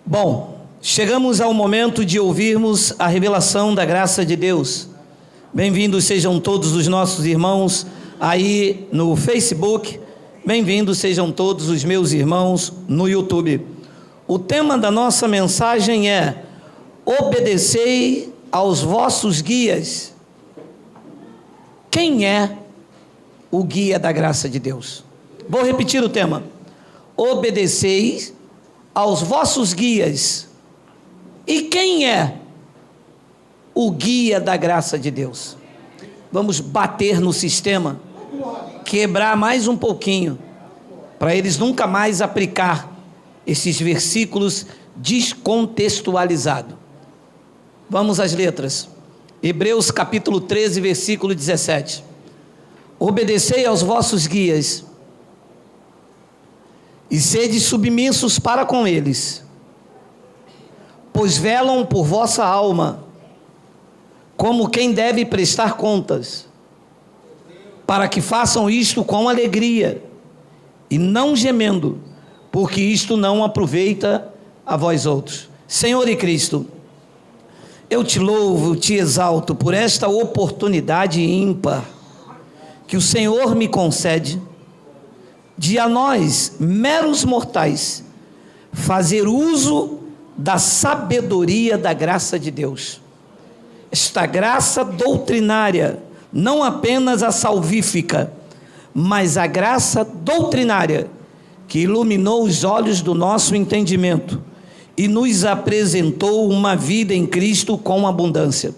Bom, chegamos ao momento de ouvirmos a revelação da graça de Deus. Bem-vindos sejam todos os nossos irmãos aí no Facebook, bem-vindos sejam todos os meus irmãos no YouTube. O tema da nossa mensagem é: obedecei aos vossos guias. Quem é o guia da graça de Deus? Vou repetir o tema: obedecei aos vossos guias. E quem é o guia da graça de Deus? Vamos bater no sistema, quebrar mais um pouquinho, para eles nunca mais aplicar esses versículos descontextualizados. Vamos às letras. Hebreus capítulo 13, versículo 17. Obedecei aos vossos guias e sede submissos para com eles, pois velam por vossa alma, como quem deve prestar contas, para que façam isto com alegria, e não gemendo, porque isto não aproveita a vós outros. Senhor e Cristo, eu te louvo, te exalto por esta oportunidade ímpar que o Senhor me concede, de a nós, meros mortais, fazer uso da sabedoria da graça de Deus. Esta graça doutrinária, não apenas a salvífica, mas a graça doutrinária, que iluminou os olhos do nosso entendimento e nos apresentou uma vida em Cristo com abundância.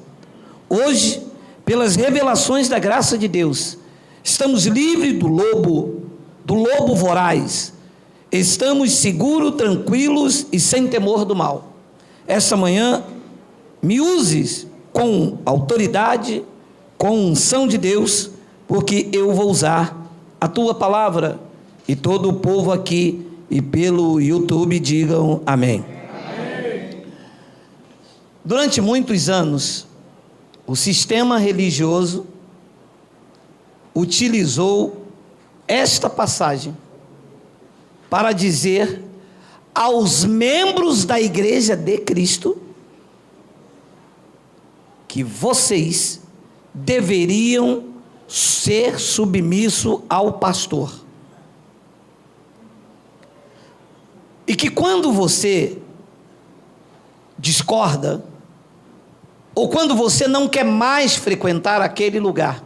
Hoje, pelas revelações da graça de Deus, estamos livres do lobo voraz, estamos seguros, tranquilos e sem temor do mal. Esta manhã, me uses com autoridade, com unção de Deus, porque eu vou usar a tua palavra, e todo o povo aqui e pelo YouTube digam amém. Amém. Durante muitos anos, o sistema religioso utilizou esta passagem para dizer aos membros da Igreja de Cristo que vocês deveriam ser submissos ao pastor. E que quando você discorda, ou quando você não quer mais frequentar aquele lugar,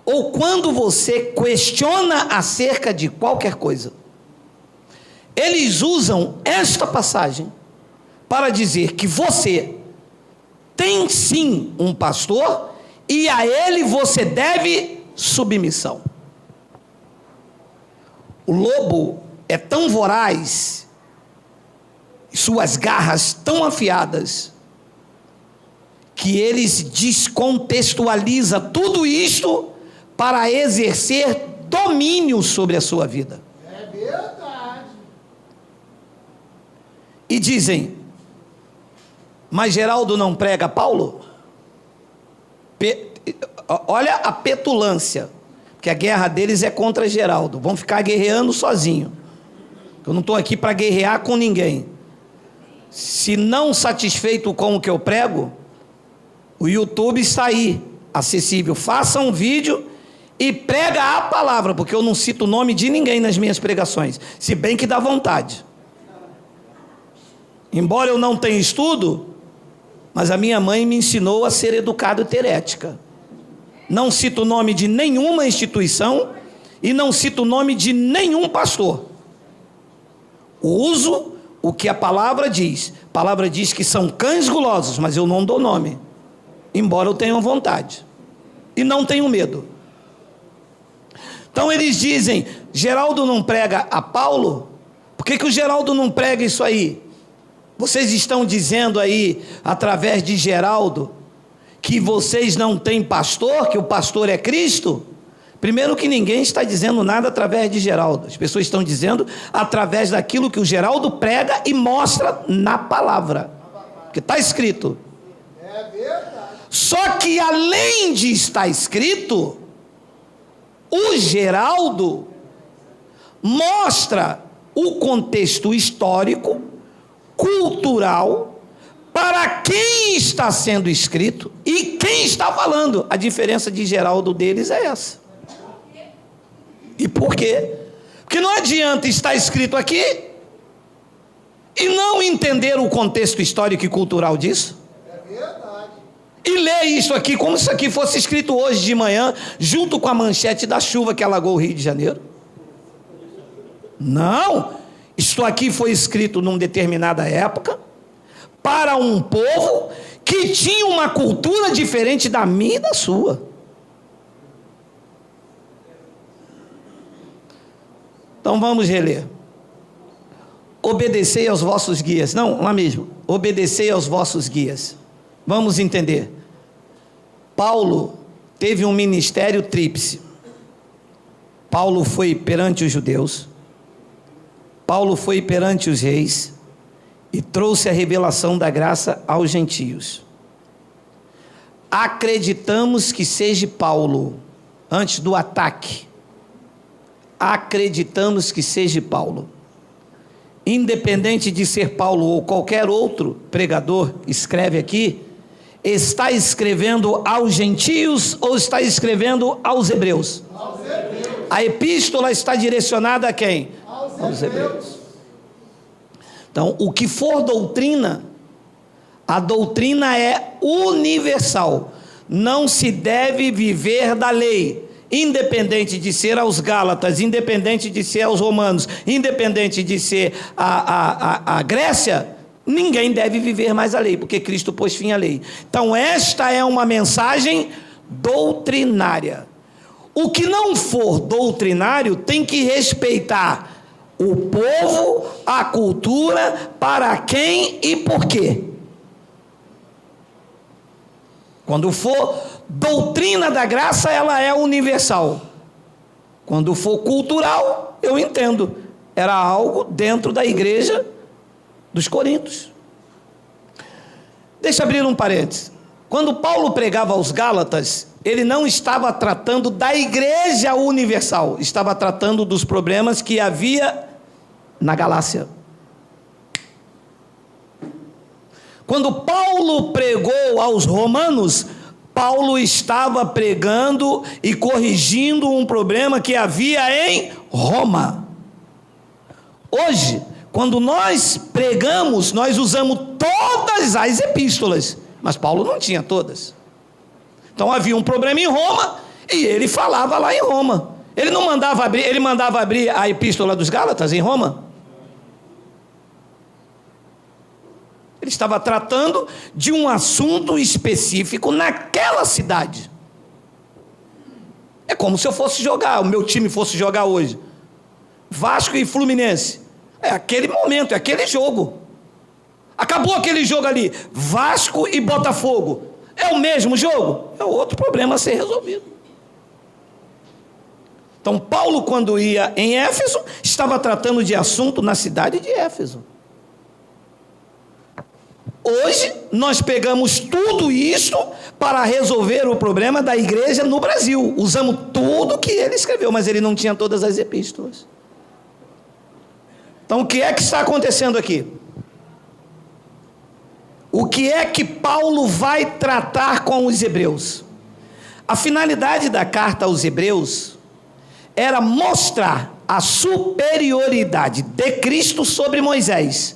ou quando você questiona acerca de qualquer coisa, eles usam esta passagem para dizer que você tem sim um pastor e a ele você deve submissão. O lobo é tão voraz, suas garras tão afiadas, que eles descontextualizam tudo isto para exercer domínio sobre a sua vida. É verdade. E dizem: mas Geraldo não prega Paulo? Olha a petulância, porque a guerra deles é contra Geraldo. Vão ficar guerreando sozinho. Eu não estou aqui para guerrear com ninguém. Se não satisfeito com o que eu prego, o YouTube está aí, acessível. Faça um vídeo e prega a palavra, porque eu não cito o nome de ninguém nas minhas pregações, se bem que dá vontade. Embora eu não tenha estudo, mas a minha mãe me ensinou a ser educado e ter ética. Não cito o nome de nenhuma instituição e não cito o nome de nenhum pastor. Uso o que a palavra diz. A palavra diz que são cães gulosos, mas eu não dou nome, embora eu tenha vontade e não tenho medo. Então eles dizem: Geraldo não prega a Paulo? Por que o Geraldo não prega isso aí? Vocês estão dizendo aí, através de Geraldo, que vocês não têm pastor, que o pastor é Cristo? Primeiro que ninguém está dizendo nada através de Geraldo. As pessoas estão dizendo através daquilo que o Geraldo prega e mostra na palavra, que está escrito. É verdade. Só que além de estar escrito, o Geraldo mostra o contexto histórico, cultural para quem está sendo escrito e quem está falando. A diferença de Geraldo deles é essa. E por quê? Porque não adianta estar escrito aqui e não entender o contexto histórico e cultural disso. É verdade. E ler isso aqui como se isso aqui fosse escrito hoje de manhã, junto com a manchete da chuva que alagou o Rio de Janeiro. Não, isto aqui foi escrito numa determinada época, para um povo que tinha uma cultura diferente da minha e da sua. Então vamos reler. Obedecei aos vossos guias. Não, lá mesmo. Obedecei aos vossos guias. Vamos entender. Paulo teve um ministério tríplice. Paulo foi perante os judeus. Paulo foi perante os reis. E trouxe a revelação da graça aos gentios. Acreditamos que seja Paulo, antes do ataque. Acreditamos que seja Paulo. Independente de ser Paulo ou qualquer outro pregador, escreve aqui, está escrevendo aos gentios ou está escrevendo aos hebreus? Aos hebreus. A epístola está direcionada a quem? Aos hebreus. Então, o que for doutrina, a doutrina é universal. Não se deve viver da lei. Independente de ser aos Gálatas, independente de ser aos romanos, independente de ser a Grécia, ninguém deve viver mais a lei, porque Cristo pôs fim à lei. Então esta é uma mensagem doutrinária. O que não for doutrinário tem que respeitar o povo, a cultura, para quem e por quê. Quando for doutrina da graça, ela é universal. Quando for cultural, eu entendo. Era algo dentro da igreja dos Coríntios. Deixa eu abrir um parênteses. Quando Paulo pregava aos Gálatas, ele não estava tratando da igreja universal, estava tratando dos problemas que havia na Galácia. Quando Paulo pregou aos romanos, Paulo estava pregando e corrigindo um problema que havia em Roma. Hoje, quando nós pregamos, nós usamos todas as epístolas, mas Paulo não tinha todas. Então havia um problema em Roma e ele falava lá em Roma. Ele não mandava abrir, ele mandava abrir a epístola dos Gálatas em Roma. Ele estava tratando de um assunto específico naquela cidade. É como se eu fosse jogar, o meu time fosse jogar hoje. Vasco e Fluminense. É aquele momento, é aquele jogo. Acabou aquele jogo ali. Vasco e Botafogo. É o mesmo jogo? É outro problema a ser resolvido. Então Paulo, quando ia em Éfeso, estava tratando de assunto na cidade de Éfeso. Hoje, nós pegamos tudo isso para resolver o problema da igreja no Brasil. Usamos tudo que ele escreveu, mas ele não tinha todas as epístolas. Então, o que é que está acontecendo aqui? O que é que Paulo vai tratar com os hebreus? A finalidade da carta aos hebreus era mostrar a superioridade de Cristo sobre Moisés,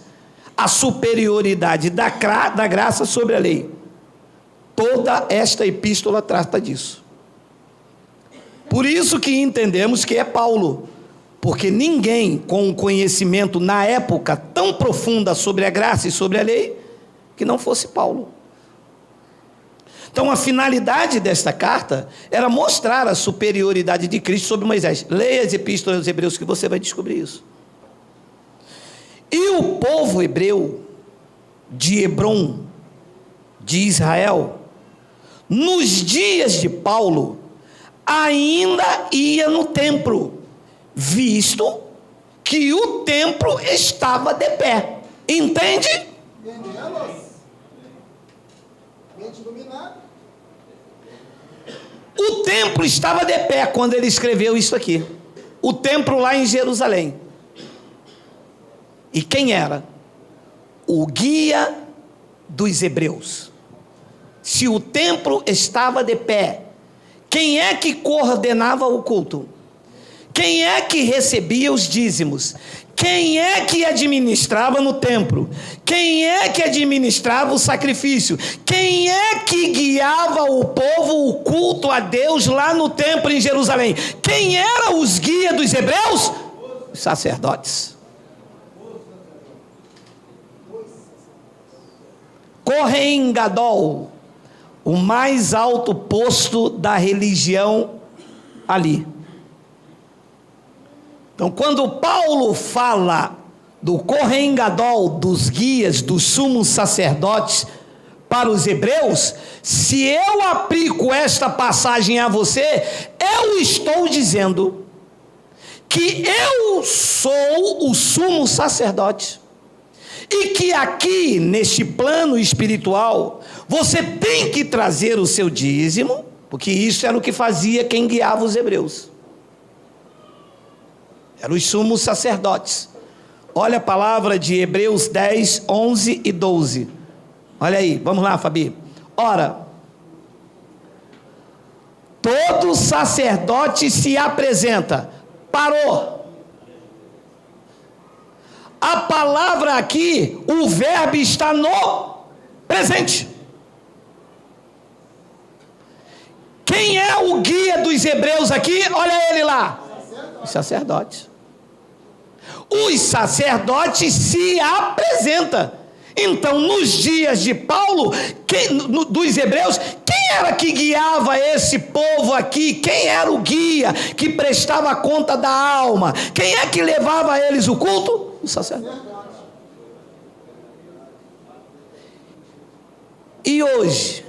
a superioridade da graça sobre a lei. Toda esta epístola trata disso. Por isso que entendemos que é Paulo, porque ninguém com um conhecimento na época tão profunda sobre a graça e sobre a lei, que não fosse Paulo. Então a finalidade desta carta era mostrar a superioridade de Cristo sobre Moisés. Leia as epístolas aos hebreus que você vai descobrir isso. E o povo hebreu de Hebrom, de Israel, nos dias de Paulo, ainda ia no templo, visto que o templo estava de pé. Entende? Entendemos? Mente iluminada. O templo estava de pé quando ele escreveu isso aqui. O templo lá em Jerusalém. E quem era? o guia dos hebreus. Se o templo estava de pé, quem é que coordenava o culto? Quem é que recebia os dízimos? Quem é que administrava no templo? Quem é que administrava o sacrifício? Quem é que guiava o povo, o culto a Deus lá no templo em Jerusalém? Quem eram os guias dos hebreus? Os sacerdotes. Kohen Gadol, o mais alto posto da religião ali. Então, quando Paulo fala do Kohen Gadol, dos guias, dos sumos sacerdotes para os hebreus, se eu aplico esta passagem a você, eu estou dizendo que eu sou o sumo sacerdote. E que aqui, neste plano espiritual, você tem que trazer o seu dízimo, porque isso era o que fazia quem guiava os hebreus. Eram os sumos sacerdotes. Olha a palavra de Hebreus 10, 11 e 12. Olha aí, vamos lá, Fabi. Ora, todo sacerdote se apresenta. Parou. A palavra aqui, o verbo está no presente. Quem é o guia dos hebreus aqui? Olha ele lá. Os sacerdotes. Os sacerdotes se apresentam. Então, nos dias de Paulo, dos hebreus, quem era que guiava esse povo aqui? Quem era o guia que prestava conta da alma? Quem é que levava a eles o culto? O sacerdote. E hoje,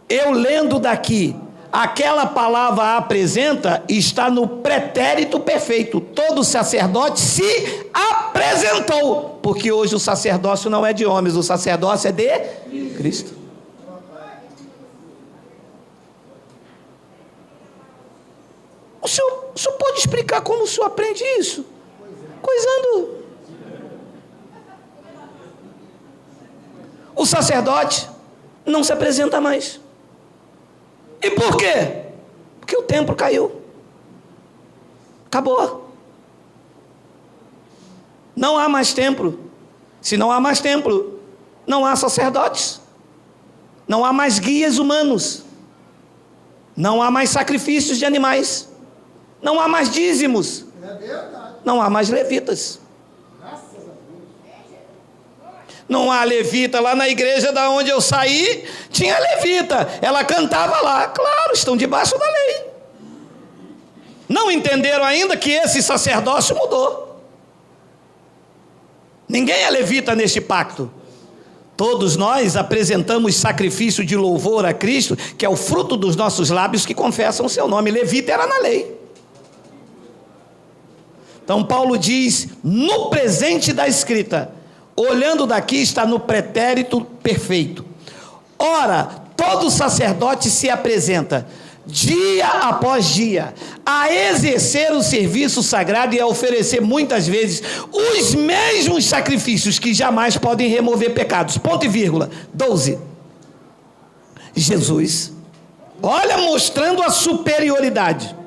eu lendo daqui, aquela palavra apresenta está no pretérito perfeito. Todo sacerdote se apresentou, porque hoje o sacerdócio não é de homens, o sacerdócio é de Cristo. O senhor pode explicar como o senhor aprende isso? Coisando. O sacerdote não se apresenta mais. E por quê? Porque o templo caiu. Acabou. Não há mais templo. Se não há mais templo, não há sacerdotes. Não há mais guias humanos. Não há mais sacrifícios de animais. Não há mais dízimos. Não há mais levitas. Não há levita. Lá na igreja da onde eu saí, tinha levita. Ela cantava lá. Claro, estão debaixo da lei. Não entenderam ainda que esse sacerdócio mudou. Ninguém é levita neste pacto. Todos nós apresentamos sacrifício de louvor a Cristo, que é o fruto dos nossos lábios que confessam o seu nome. Levita era na lei. Então Paulo diz, no presente da escrita, olhando daqui está no pretérito perfeito. Ora, todo sacerdote se apresenta, dia após dia, a exercer o serviço sagrado e a oferecer muitas vezes os mesmos sacrifícios que jamais podem remover pecados. Ponto e vírgula. 12. Jesus, olha, mostrando a superioridade.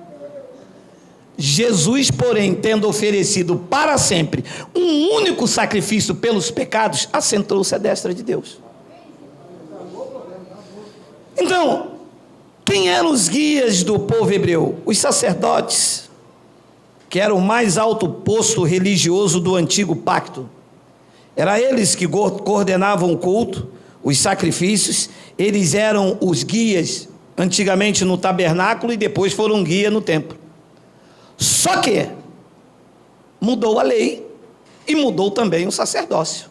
Jesus, porém, tendo oferecido para sempre um único sacrifício pelos pecados, assentou-se à destra de Deus. Então, quem eram os guias do povo hebreu? Os sacerdotes, que eram o mais alto posto religioso do antigo pacto. Era eles que coordenavam o culto, os sacrifícios. Eles eram os guias antigamente no tabernáculo e depois foram guia no templo. Só que mudou a lei e mudou também o sacerdócio.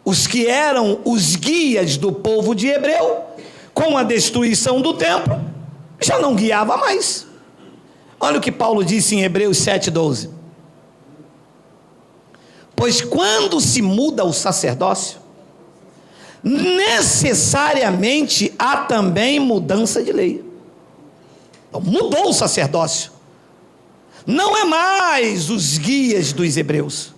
Os que eram os guias do povo de Hebreu, com a destruição do templo, já não guiava mais. Olha o que Paulo disse em Hebreus 7,12. Pois quando se muda o sacerdócio, necessariamente há também mudança de lei. Então, mudou o sacerdócio. Não é mais os guias dos hebreus.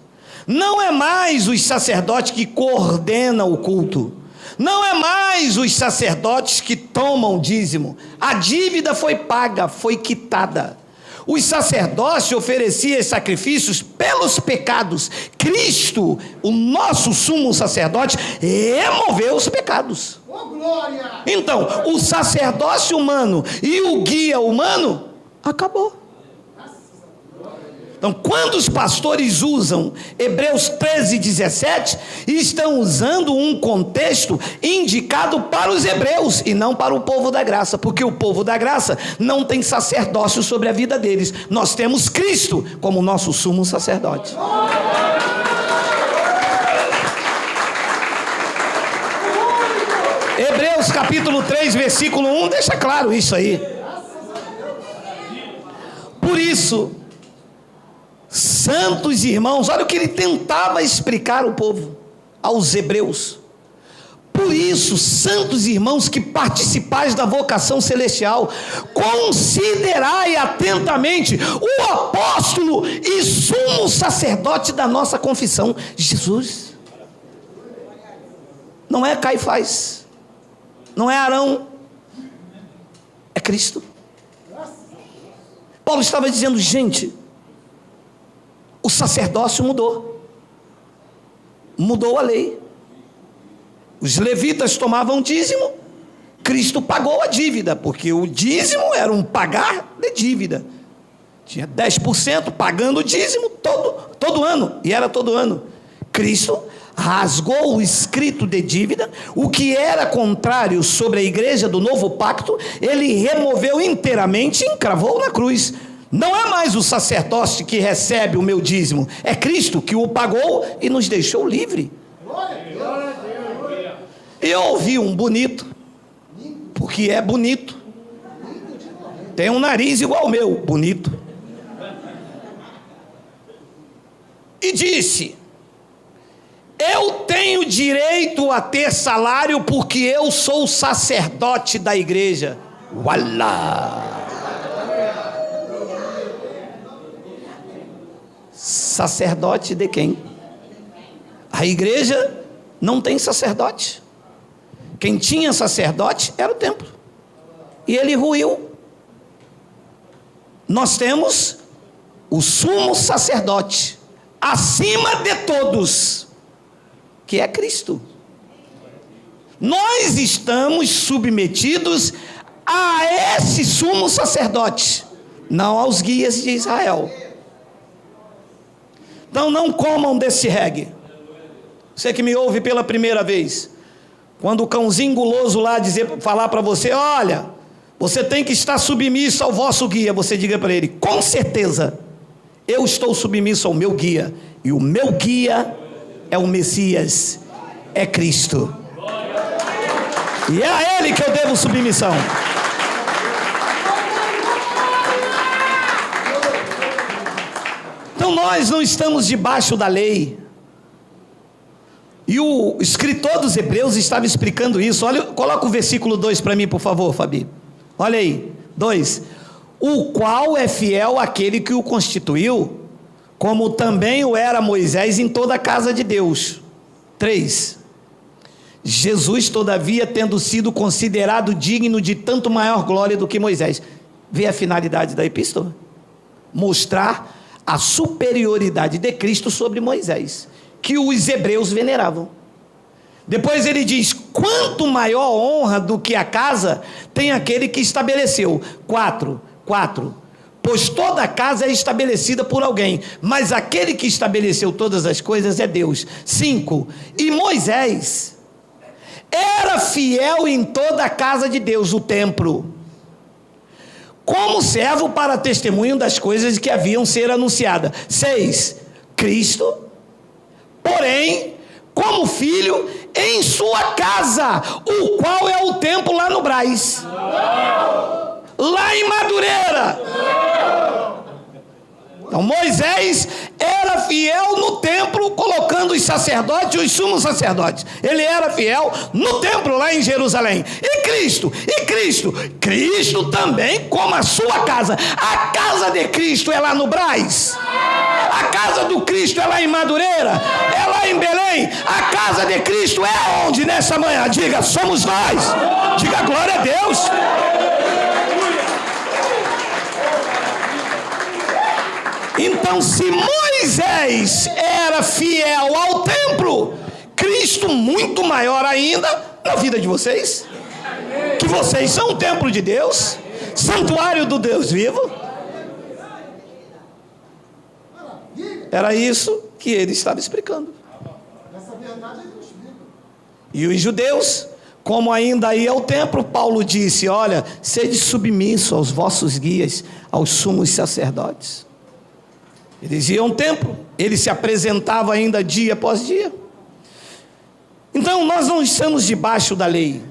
Não é mais os sacerdotes que coordenam o culto. Não é mais os sacerdotes que tomam dízimo. A dívida foi paga, foi quitada. Os sacerdotes ofereciam sacrifícios pelos pecados. Cristo, o nosso sumo sacerdote, removeu os pecados. Oh, glória! Então, o sacerdócio humano e o guia humano acabou. Então, quando os pastores usam Hebreus 13:17, estão usando um contexto indicado para os hebreus e não para o povo da graça, porque o povo da graça não tem sacerdócio sobre a vida deles. Nós temos Cristo como nosso sumo sacerdote. Hebreus capítulo 3, versículo 1, deixa claro isso aí. Por isso, santos irmãos, olha o que ele tentava explicar ao povo, aos hebreus. Por isso, santos irmãos que participais da vocação celestial, considerai atentamente o apóstolo e sumo sacerdote da nossa confissão, Jesus. Não é Caifás, não é Arão, é Cristo. Paulo estava dizendo, gente, o sacerdócio mudou a lei. Os levitas tomavam dízimo, Cristo pagou a dívida, porque o dízimo era um pagar de dívida. Tinha 10% pagando o dízimo todo ano, e era todo ano. Cristo rasgou o escrito de dívida, o que era contrário sobre a igreja do novo pacto, ele removeu inteiramente e encravou na cruz. Não é mais o sacerdote que recebe o meu dízimo, é Cristo que o pagou e nos deixou livre. Eu ouvi um bonito, porque é bonito, tem um nariz igual ao meu, bonito, e disse: eu tenho direito a ter salário porque eu sou sacerdote da igreja. Ualá! Sacerdote de quem? A igreja não tem sacerdote. Quem tinha sacerdote era o templo, e ele ruiu. Nós temos o sumo sacerdote acima de todos, que é Cristo. Nós estamos submetidos a esse sumo sacerdote, não aos guias de Israel. Então não comam desse reggae. Você que me ouve pela primeira vez, quando o cãozinho guloso lá falar para você, olha, você tem que estar submisso ao vosso guia, você diga para ele, com certeza, eu estou submisso ao meu guia, e o meu guia é o Messias, é Cristo, e é a ele que eu devo submissão. Então nós não estamos debaixo da lei. E o escritor dos Hebreus estava explicando isso. Olha, coloca o versículo 2 para mim, por favor, Fabi. Olha aí, 2. O qual é fiel àquele que o constituiu, como também o era Moisés em toda a casa de Deus. 3. Jesus, todavia, tendo sido considerado digno de tanto maior glória do que Moisés. Vê a finalidade da epístola? Mostrar a superioridade de Cristo sobre Moisés, que os hebreus veneravam. Depois ele diz, quanto maior honra do que a casa tem aquele que estabeleceu. 4, pois toda a casa é estabelecida por alguém, mas aquele que estabeleceu todas as coisas é Deus. 5, e Moisés era fiel em toda a casa de Deus, o templo, como servo para testemunho das coisas que haviam ser anunciadas. 6, Cristo, porém, como filho em sua casa, o qual é o templo lá no Brás, lá em Madureira. Então Moisés era fiel no templo, colocando os sacerdotes e os sumos sacerdotes. Ele era fiel no templo lá em Jerusalém. E Cristo também como a sua casa. A casa de Cristo é lá no Brás. A casa do Cristo é lá em Madureira, é lá em Belém. A casa de Cristo é onde nessa manhã? Diga, somos nós. Diga glória a Deus. Então, se Moisés era fiel ao templo, Cristo muito maior ainda na vida de vocês, que vocês são o templo de Deus, santuário do Deus vivo. Era isso que ele estava explicando. Essa verdade ele explica. E os judeus, como ainda ia ao templo, Paulo disse: olha, sede submisso aos vossos guias, aos sumos sacerdotes. Eles iam ao templo, ele se apresentava ainda dia após dia. Então nós não estamos debaixo da lei,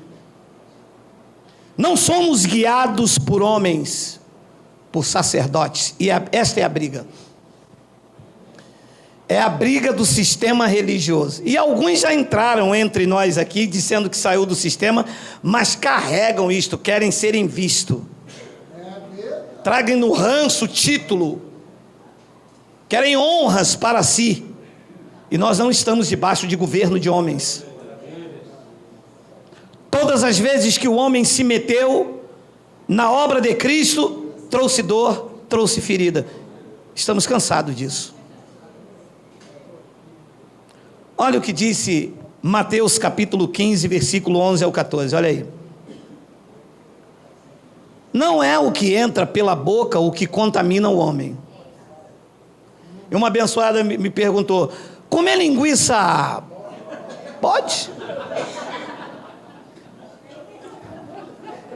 não somos guiados por homens, por sacerdotes, e esta é a briga. É a briga do sistema religioso. E alguns já entraram entre nós aqui, dizendo que saiu do sistema, mas carregam isto, querem serem vistos. Tragam no ranço título, querem honras para si. E nós não estamos debaixo de governo de homens. Todas as vezes que o homem se meteu na obra de Cristo, trouxe dor, trouxe ferida. Estamos cansados disso. Olha o que disse Mateus capítulo 15, versículo 11 ao 14, olha aí. Não é o que entra pela boca o que contamina o homem. E uma abençoada me perguntou: comer linguiça pode?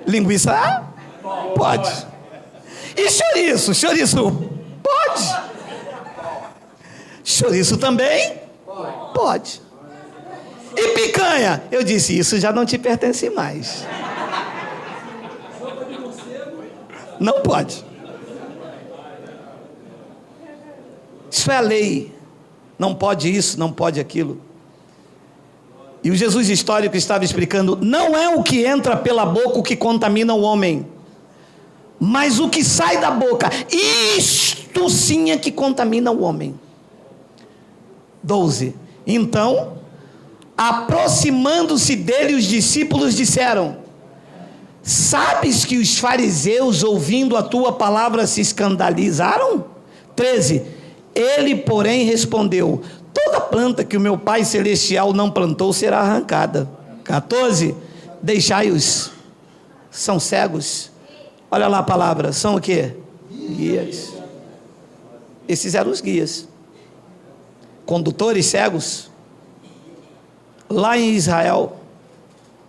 Linguiça pode. E chouriço? Chouriço pode. Chouriço também pode. E picanha? Eu disse, isso já não te pertence mais. Não pode. Isso é a lei. Não pode isso, não pode aquilo. E o Jesus histórico estava explicando: não é o que entra pela boca o que contamina o homem, mas o que sai da boca. Isto sim é que contamina o homem. 12. Então, aproximando-se dele, os discípulos disseram: sabes que os fariseus, ouvindo a tua palavra, se escandalizaram? 13. Ele, porém, respondeu: toda planta que o meu Pai Celestial não plantou será arrancada. 14. Deixai-os, são cegos. Olha lá a palavra, são o quê? Guias. Esses eram os guias, condutores cegos, lá em Israel,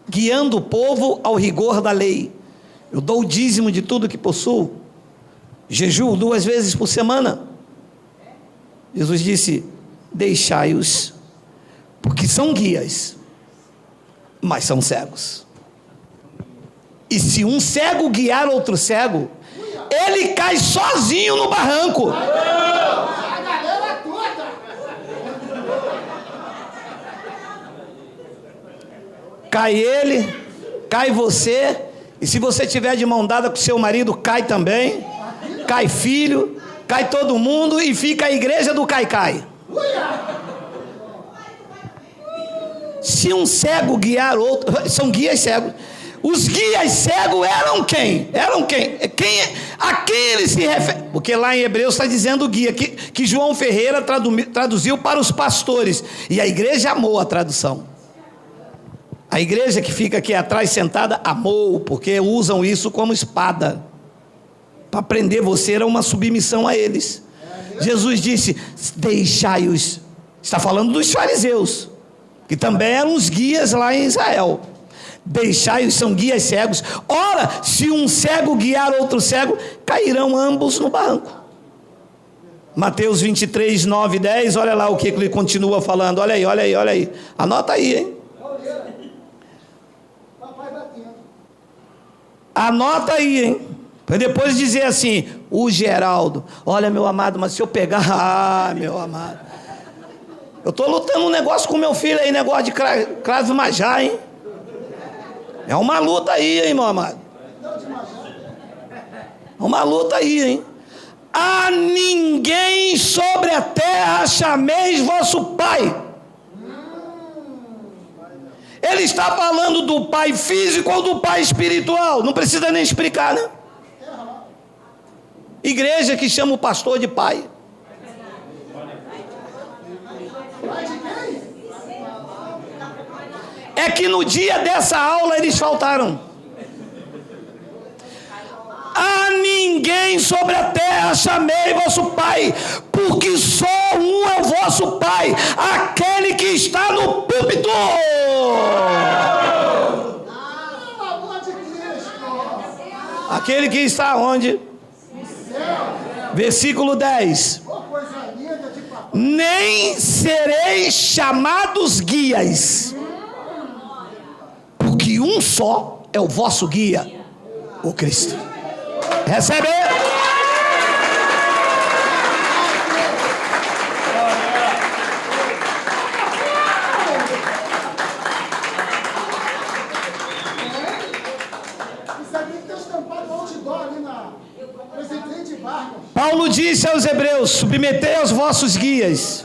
guiando o povo ao rigor da lei. Eu dou o dízimo de tudo que possuo, jejuo 2 vezes por semana. Jesus disse: deixai-os, porque são guias, mas são cegos. E se um cego guiar outro cego, ele cai sozinho no barranco. Cai ele, cai você, e se você tiver de mão dada com seu marido, cai também, cai filho, cai todo mundo, e fica a igreja do cai-cai. Se um cego guiar outro, são guias cegos. Os guias cegos eram quem? A quem ele se refere? Porque lá em Hebreus está dizendo guia, que João Ferreira traduziu para os pastores, e a igreja amou a tradução. A igreja que fica aqui atrás sentada amou, porque usam isso como espada para prender você. Era uma submissão a eles. Jesus disse: deixai-os. Está falando dos fariseus, que também eram os guias lá em Israel. Deixai-os, são guias cegos. Ora, se um cego guiar outro cego, cairão ambos no barranco. Mateus 23, 9 e 10, olha lá o que ele continua falando. Olha aí. Anota aí, hein? Anota aí, hein? Para depois dizer assim: o Geraldo, olha, meu amado, mas se eu pegar, meu amado, eu estou lutando um negócio com meu filho aí, negócio de Krav Maga, hein? É uma luta aí, hein, meu amado? É uma luta aí, hein? A ninguém sobre a terra chameis vosso Pai. Ele está falando do pai físico ou do pai espiritual? Não precisa nem explicar, né? Igreja que chama o pastor de pai. É que no dia dessa aula eles faltaram. A ninguém sobre a terra chamei vosso Pai, porque só um é o vosso Pai, aquele que está no púlpito. Aquele que está onde? Versículo 10. Nem sereis chamados guias, porque um só é o vosso guia, o Cristo. Recebe. Paulo disse aos hebreus: submetei aos vossos guias,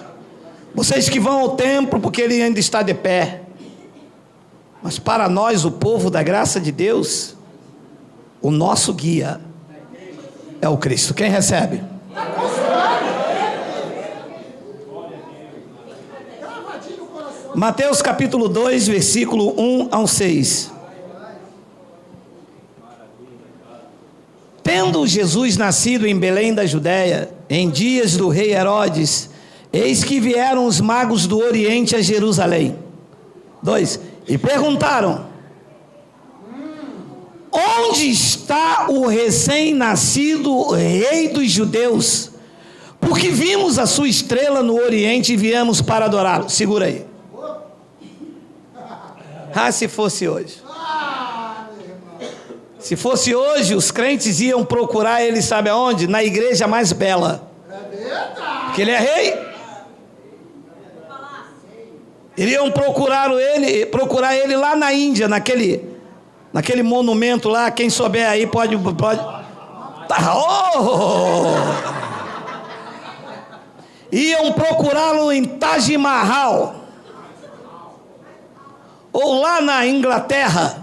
vocês que vão ao templo, porque ele ainda está de pé. Mas para nós, o povo da graça de Deus, o nosso guia é o Cristo. Quem recebe? Mateus capítulo 2, versículo 1 ao 6. Tendo Jesus nascido em Belém da Judéia, em dias do rei Herodes, eis que vieram os magos do Oriente a Jerusalém. 2. E perguntaram: onde está o recém-nascido rei dos judeus? Porque vimos a sua estrela no Oriente e viemos para adorá-lo. Segura aí. Se fosse hoje. Se fosse hoje, os crentes iam procurar ele, sabe aonde? Na igreja mais bela. Porque ele é rei. Iriam procurar ele lá na Índia, naquele monumento lá. Quem souber aí pode. Iam procurá-lo em Taj Mahal, ou lá na Inglaterra.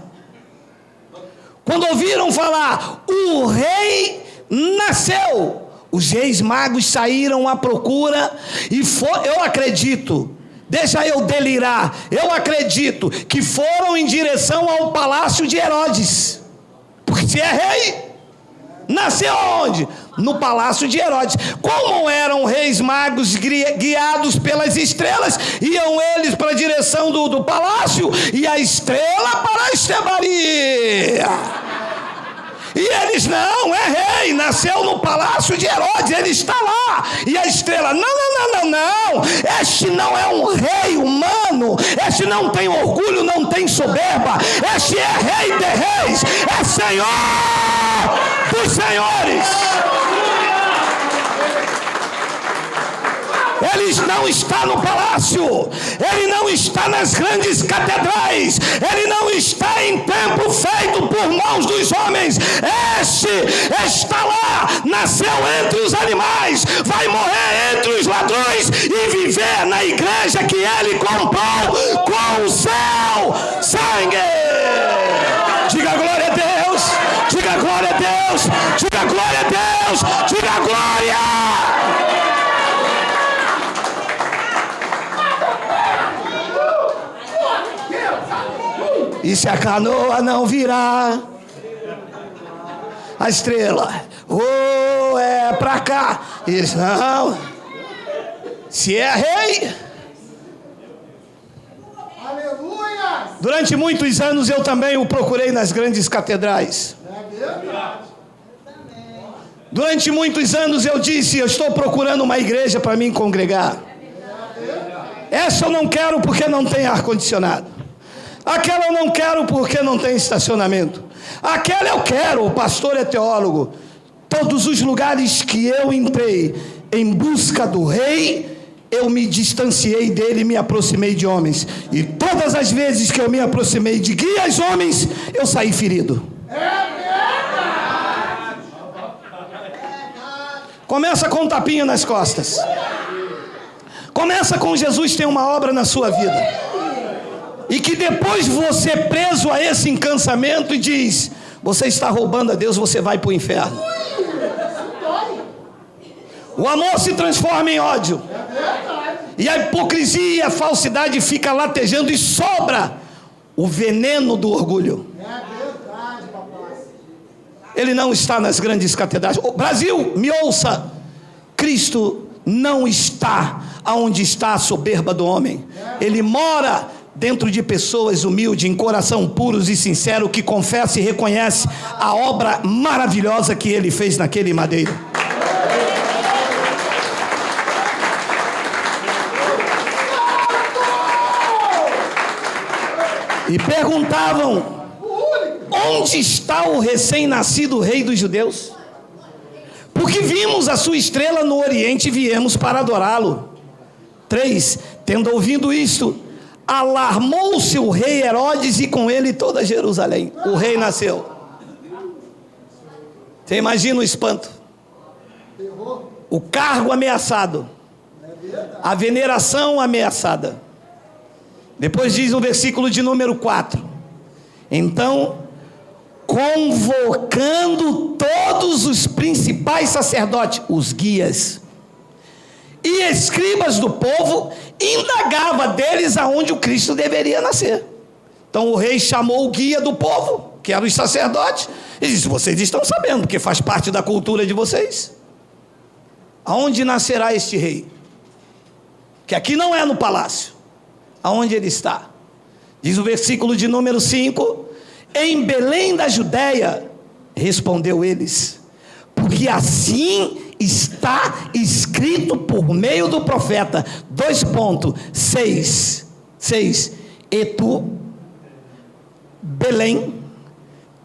Quando ouviram falar, o rei nasceu, os reis magos saíram à procura e eu acredito, deixa eu delirar, eu acredito que foram em direção ao palácio de Herodes, porque se é rei, nasceu onde? No palácio de Herodes. Como eram reis magos guiados pelas estrelas, iam eles para a direção do palácio, e a estrela para a estrebaria. E eles: não, é rei, nasceu no palácio de Herodes, ele está lá. E a estrela: não, este não é um rei humano, este não tem orgulho, não tem soberba, este é rei de reis, é senhor dos senhores. Ele não está no palácio, ele não está nas grandes catedrais, ele não está em templo feito por mãos dos homens. Este está lá, nasceu entre os animais, vai morrer entre os ladrões e viver na igreja que ele comprou com o seu sangue. Diga glória a Deus, diga glória a Deus, diga glória a Deus, diga glória. E se a canoa não virar, a estrela, é pra cá. E eles: não, se é rei. Aleluia! Durante muitos anos eu também o procurei nas grandes catedrais. Durante muitos anos eu disse: eu estou procurando uma igreja para mim congregar. Essa eu não quero porque não tem ar-condicionado. Aquela eu não quero porque não tem estacionamento. Aquela eu quero, o pastor é teólogo. Todos os lugares que eu entrei em busca do rei, eu me distanciei dele e me aproximei de homens. E todas as vezes que eu me aproximei de guias homens, eu saí ferido. Começa com um tapinha nas costas. Começa com Jesus tem uma obra na sua vida. E que depois você preso a esse encansamento e diz: você está roubando a Deus, você vai para o inferno. O amor se transforma em ódio. E a hipocrisia e a falsidade fica latejando e sobra o veneno do orgulho. Ele não está nas grandes catedrais. O Brasil, me ouça. Cristo não está aonde está a soberba do homem. Ele mora dentro de pessoas humildes, em coração puros e sincero, que confessa e reconhece a obra maravilhosa que ele fez naquele madeiro. E perguntavam: onde está o recém-nascido rei dos judeus? Porque vimos a sua estrela no oriente e viemos para adorá-lo. 3. Tendo ouvido isto, alarmou-se o rei Herodes e com ele toda Jerusalém. O rei nasceu. Você imagina o espanto. O cargo ameaçado. A veneração ameaçada. Depois diz no versículo de número 4. Então, convocando todos os principais sacerdotes, os guias e escribas do povo, indagava deles aonde o Cristo deveria nascer. Então o rei chamou o guia do povo, que eram os sacerdotes, e disse: vocês estão sabendo, porque faz parte da cultura de vocês, aonde nascerá este rei? Que aqui não é no palácio. Aonde ele está? Diz o versículo de número 5: em Belém da Judéia, respondeu eles, porque assim está escrito por meio do profeta. 6. E tu, Belém,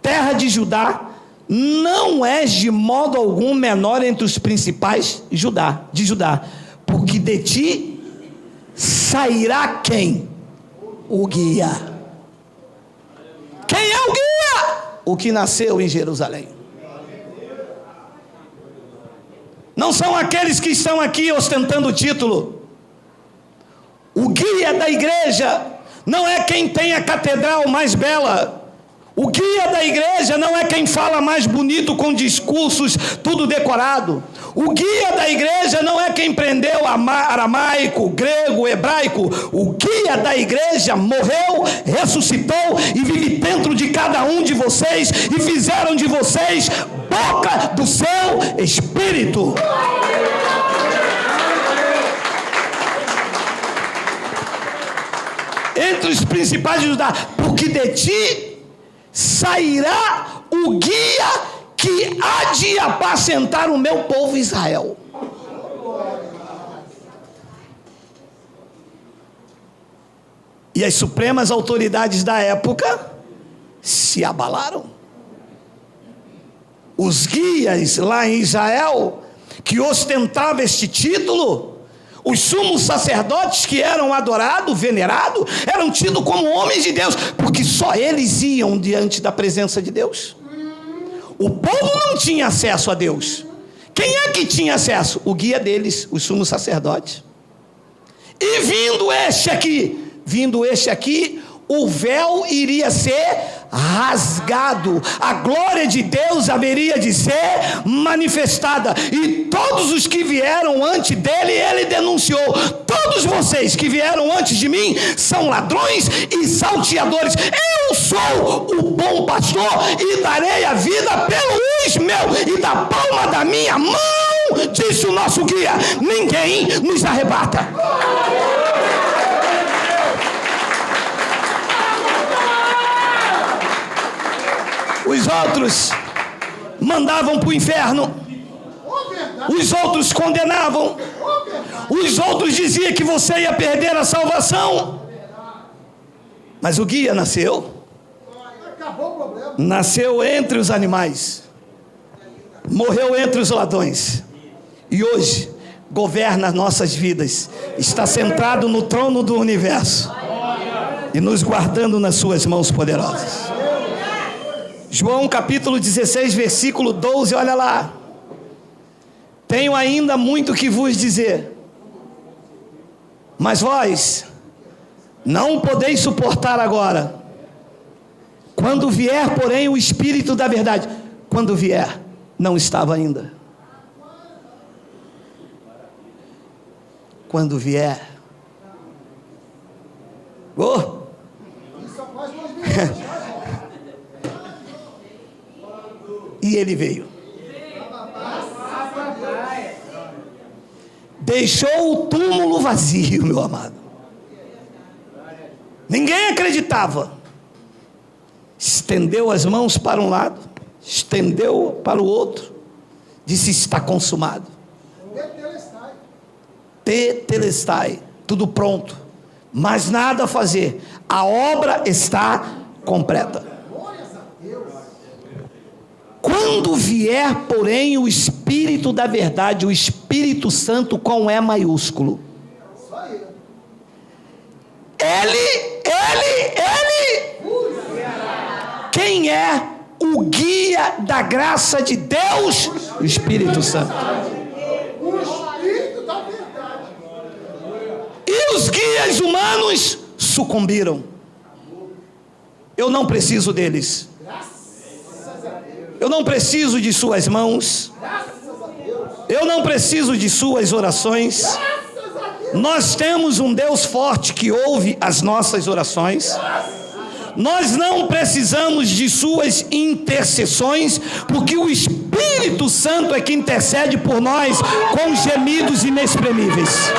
terra de Judá, não és de modo algum menor entre os principais de Judá, porque de ti sairá quem? O guia. Quem é o guia? O que nasceu em Jerusalém. Não são aqueles que estão aqui ostentando o título. O guia da igreja não é quem tem a catedral mais bela. O guia da igreja não é quem fala mais bonito com discursos tudo decorado. O guia da igreja não é quem aprendeu aramaico, grego, hebraico. O guia da igreja morreu, ressuscitou e vive dentro de cada um de vocês e fizeram de vocês boca do seu espírito. Entre os principais de Judá, porque de ti sairá o guia que há de apacentar o meu povo Israel. E as supremas autoridades da época se abalaram. Os guias lá em Israel, que ostentavam este título, os sumos sacerdotes que eram adorados, venerados, eram tidos como homens de Deus, porque só eles iam diante da presença de Deus. O povo não tinha acesso a Deus. Quem é que tinha acesso? O guia deles, os sumos sacerdotes. E vindo este aqui, o véu iria ser rasgado, a glória de Deus haveria de ser manifestada, e todos os que vieram antes dele, ele denunciou: todos vocês que vieram antes de mim são ladrões e salteadores. Eu sou o bom pastor e darei a vida pelos meus, e da palma da minha mão, disse o nosso guia, ninguém nos arrebata. Os outros mandavam para o inferno. Os outros condenavam. Os outros diziam que você ia perder a salvação. Mas o guia nasceu. Nasceu entre os animais. Morreu entre os ladrões. E hoje governa nossas vidas. Está sentado no trono do universo. E nos guardando nas suas mãos poderosas. João capítulo 16, versículo 12, olha lá. tenho ainda muito que vos dizer, mas vós não podeis suportar agora. Quando vier, porém, o Espírito da verdade, quando vier, não estava ainda. Quando vier, e ele veio. Deixou o túmulo vazio, meu amado. Ninguém acreditava. Estendeu as mãos para um lado, estendeu para o outro, disse: está consumado. Tetelestai, tudo pronto, mas nada a fazer, a obra está completa. Quando vier, porém, o Espírito da verdade, o Espírito Santo com E maiúsculo, ele, quem é o guia da graça de Deus? O Espírito Santo. O Espírito da verdade. E os guias humanos sucumbiram. Eu não preciso deles. Eu não preciso de suas mãos. Eu não preciso de suas orações. Nós temos um Deus forte que ouve as nossas orações. Nós não precisamos de suas intercessões, porque o Espírito Santo é que intercede por nós com gemidos inexprimíveis.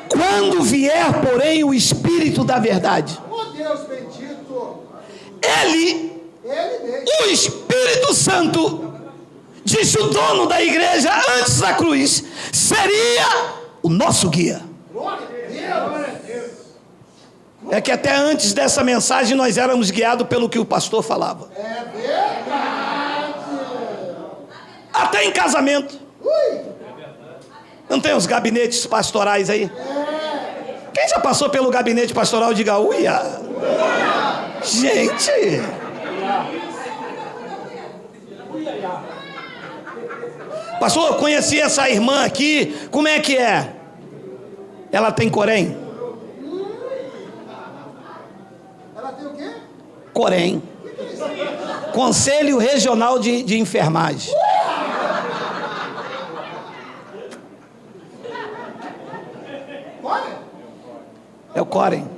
Quando vier, porém, o Espírito da verdade, Deus bendito, ele, o Espírito Santo, disse o dono da igreja antes da cruz, seria o nosso guia. É que até antes dessa mensagem nós éramos guiados pelo que o pastor falava. É verdade. Até em casamento. Não tem os gabinetes pastorais aí? Quem já passou pelo gabinete pastoral, diga uia. Gente, pastor, eu conheci essa irmã aqui. Como é que é? Ela tem Corém? Ela tem o quê? Corém. Conselho Regional de Enfermagem. É o Corém.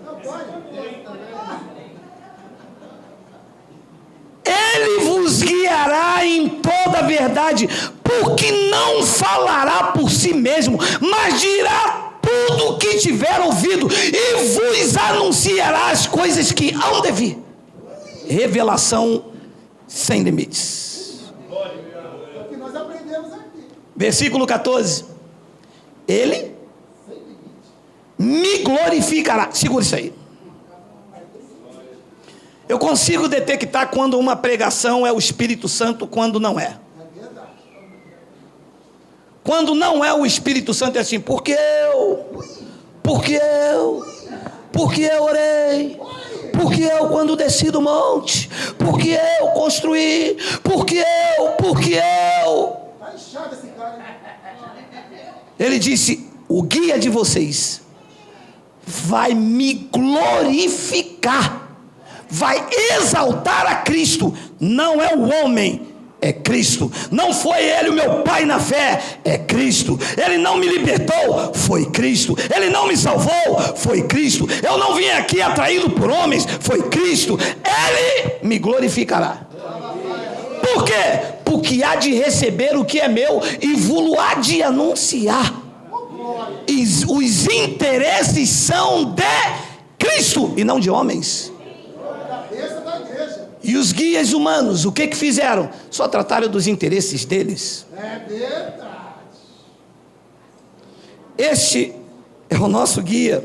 Ele vos guiará em toda a verdade, porque não falará por si mesmo, mas dirá tudo o que tiver ouvido, e vos anunciará as coisas que hão de vir. Revelação sem limites. É o que nós aprendemos aqui. Versículo 14. Ele me glorificará. Segura isso aí. Eu consigo detectar quando uma pregação é o Espírito Santo, quando não é. Quando não é o Espírito Santo, é assim: porque eu orei, porque eu quando desci do monte, porque eu construí, porque eu. Tá inchado esse cara. Ele disse: o guia de vocês vai me glorificar, vai exaltar a Cristo. Não é o homem, é Cristo. Não foi ele o meu pai na fé, é Cristo. Ele não me libertou, foi Cristo. Ele não me salvou, foi Cristo. Eu não vim aqui atraído por homens, foi Cristo. Ele me glorificará. Por quê? Porque há de receber o que é meu e vou-lo há de anunciar. Os interesses são de Cristo e não de homens. E os guias humanos, o que fizeram? Só trataram dos interesses deles. É verdade. Este é o nosso guia.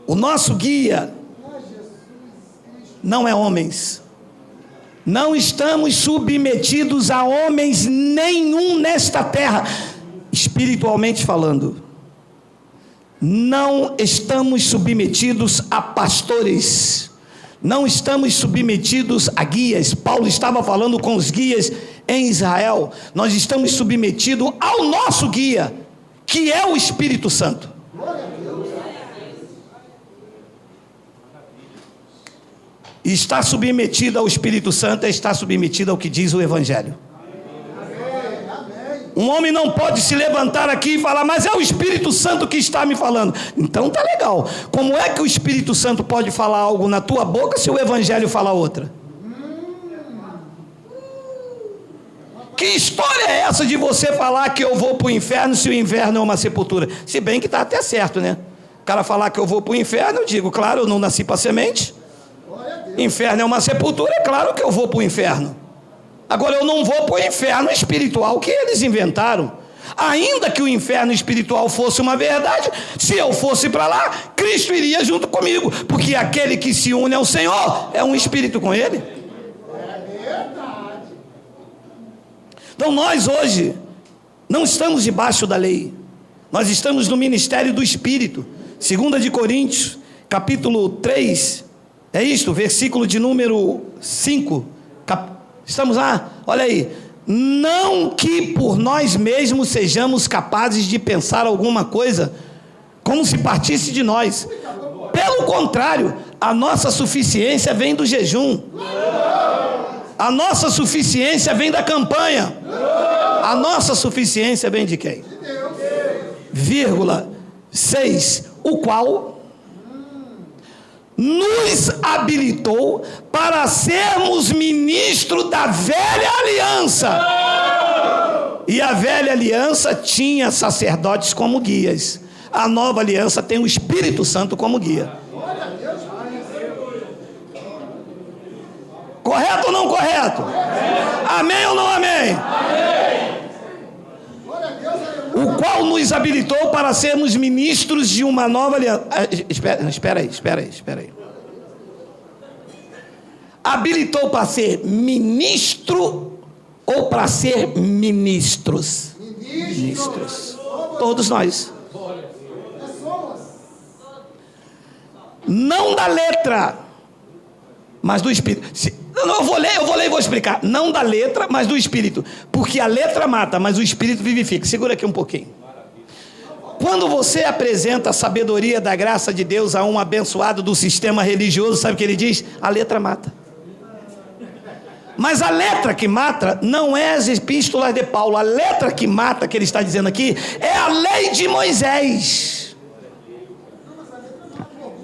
O nosso guia não é homens. Não estamos submetidos a homens nenhum nesta terra. Espiritualmente falando, não estamos submetidos a pastores, Não estamos submetidos a guias. Paulo estava falando com os guias em Israel. Nós estamos submetidos ao nosso guia, que é o Espírito Santo. E estar submetido ao Espírito Santo é estar submetido ao que diz o Evangelho. Um homem não pode se levantar aqui e falar, mas é o Espírito Santo que está me falando. Então tá legal. Como é que o Espírito Santo pode falar algo na tua boca se o Evangelho fala outra? Que história é essa de você falar que eu vou para o inferno se o inferno é uma sepultura? Se bem que está até certo, né? O cara falar que eu vou para o inferno, eu digo, claro, eu não nasci para semente. Inferno é uma sepultura, é claro que eu vou para o inferno. Agora eu não vou para o inferno espiritual que eles inventaram. Ainda que o inferno espiritual fosse uma verdade, se eu fosse para lá, Cristo iria junto comigo, porque aquele que se une ao Senhor é um espírito com ele. Então nós hoje não estamos debaixo da lei, nós estamos no ministério do Espírito. 2 de Coríntios, capítulo 3, é isto, versículo de número 5, estamos lá, olha aí. Não que por nós mesmos sejamos capazes de pensar alguma coisa como se partisse de nós. Pelo contrário, a nossa suficiência vem do jejum. A nossa suficiência vem da campanha. A nossa suficiência vem de quem? Vírgula 6, o qual nos habilitou para sermos ministros da velha aliança. E a velha aliança tinha sacerdotes como guias. A nova aliança tem o Espírito Santo como guia. Correto ou não correto? Amém ou não amém? O qual nos habilitou para sermos ministros de uma nova aliança. Espera aí. Habilitou para ser ministro ou para ser ministros? Ministros. Todos nós. Não da letra, mas do Espírito. Eu vou ler e vou explicar. Não da letra, mas do Espírito. Porque a letra mata, mas o Espírito vivifica. Segura aqui um pouquinho. Quando você apresenta a sabedoria da graça de Deus a um abençoado do sistema religioso, sabe o que ele diz? A letra mata. Mas a letra que mata não é as epístolas de Paulo. A letra que mata, que ele está dizendo aqui, é a lei de Moisés.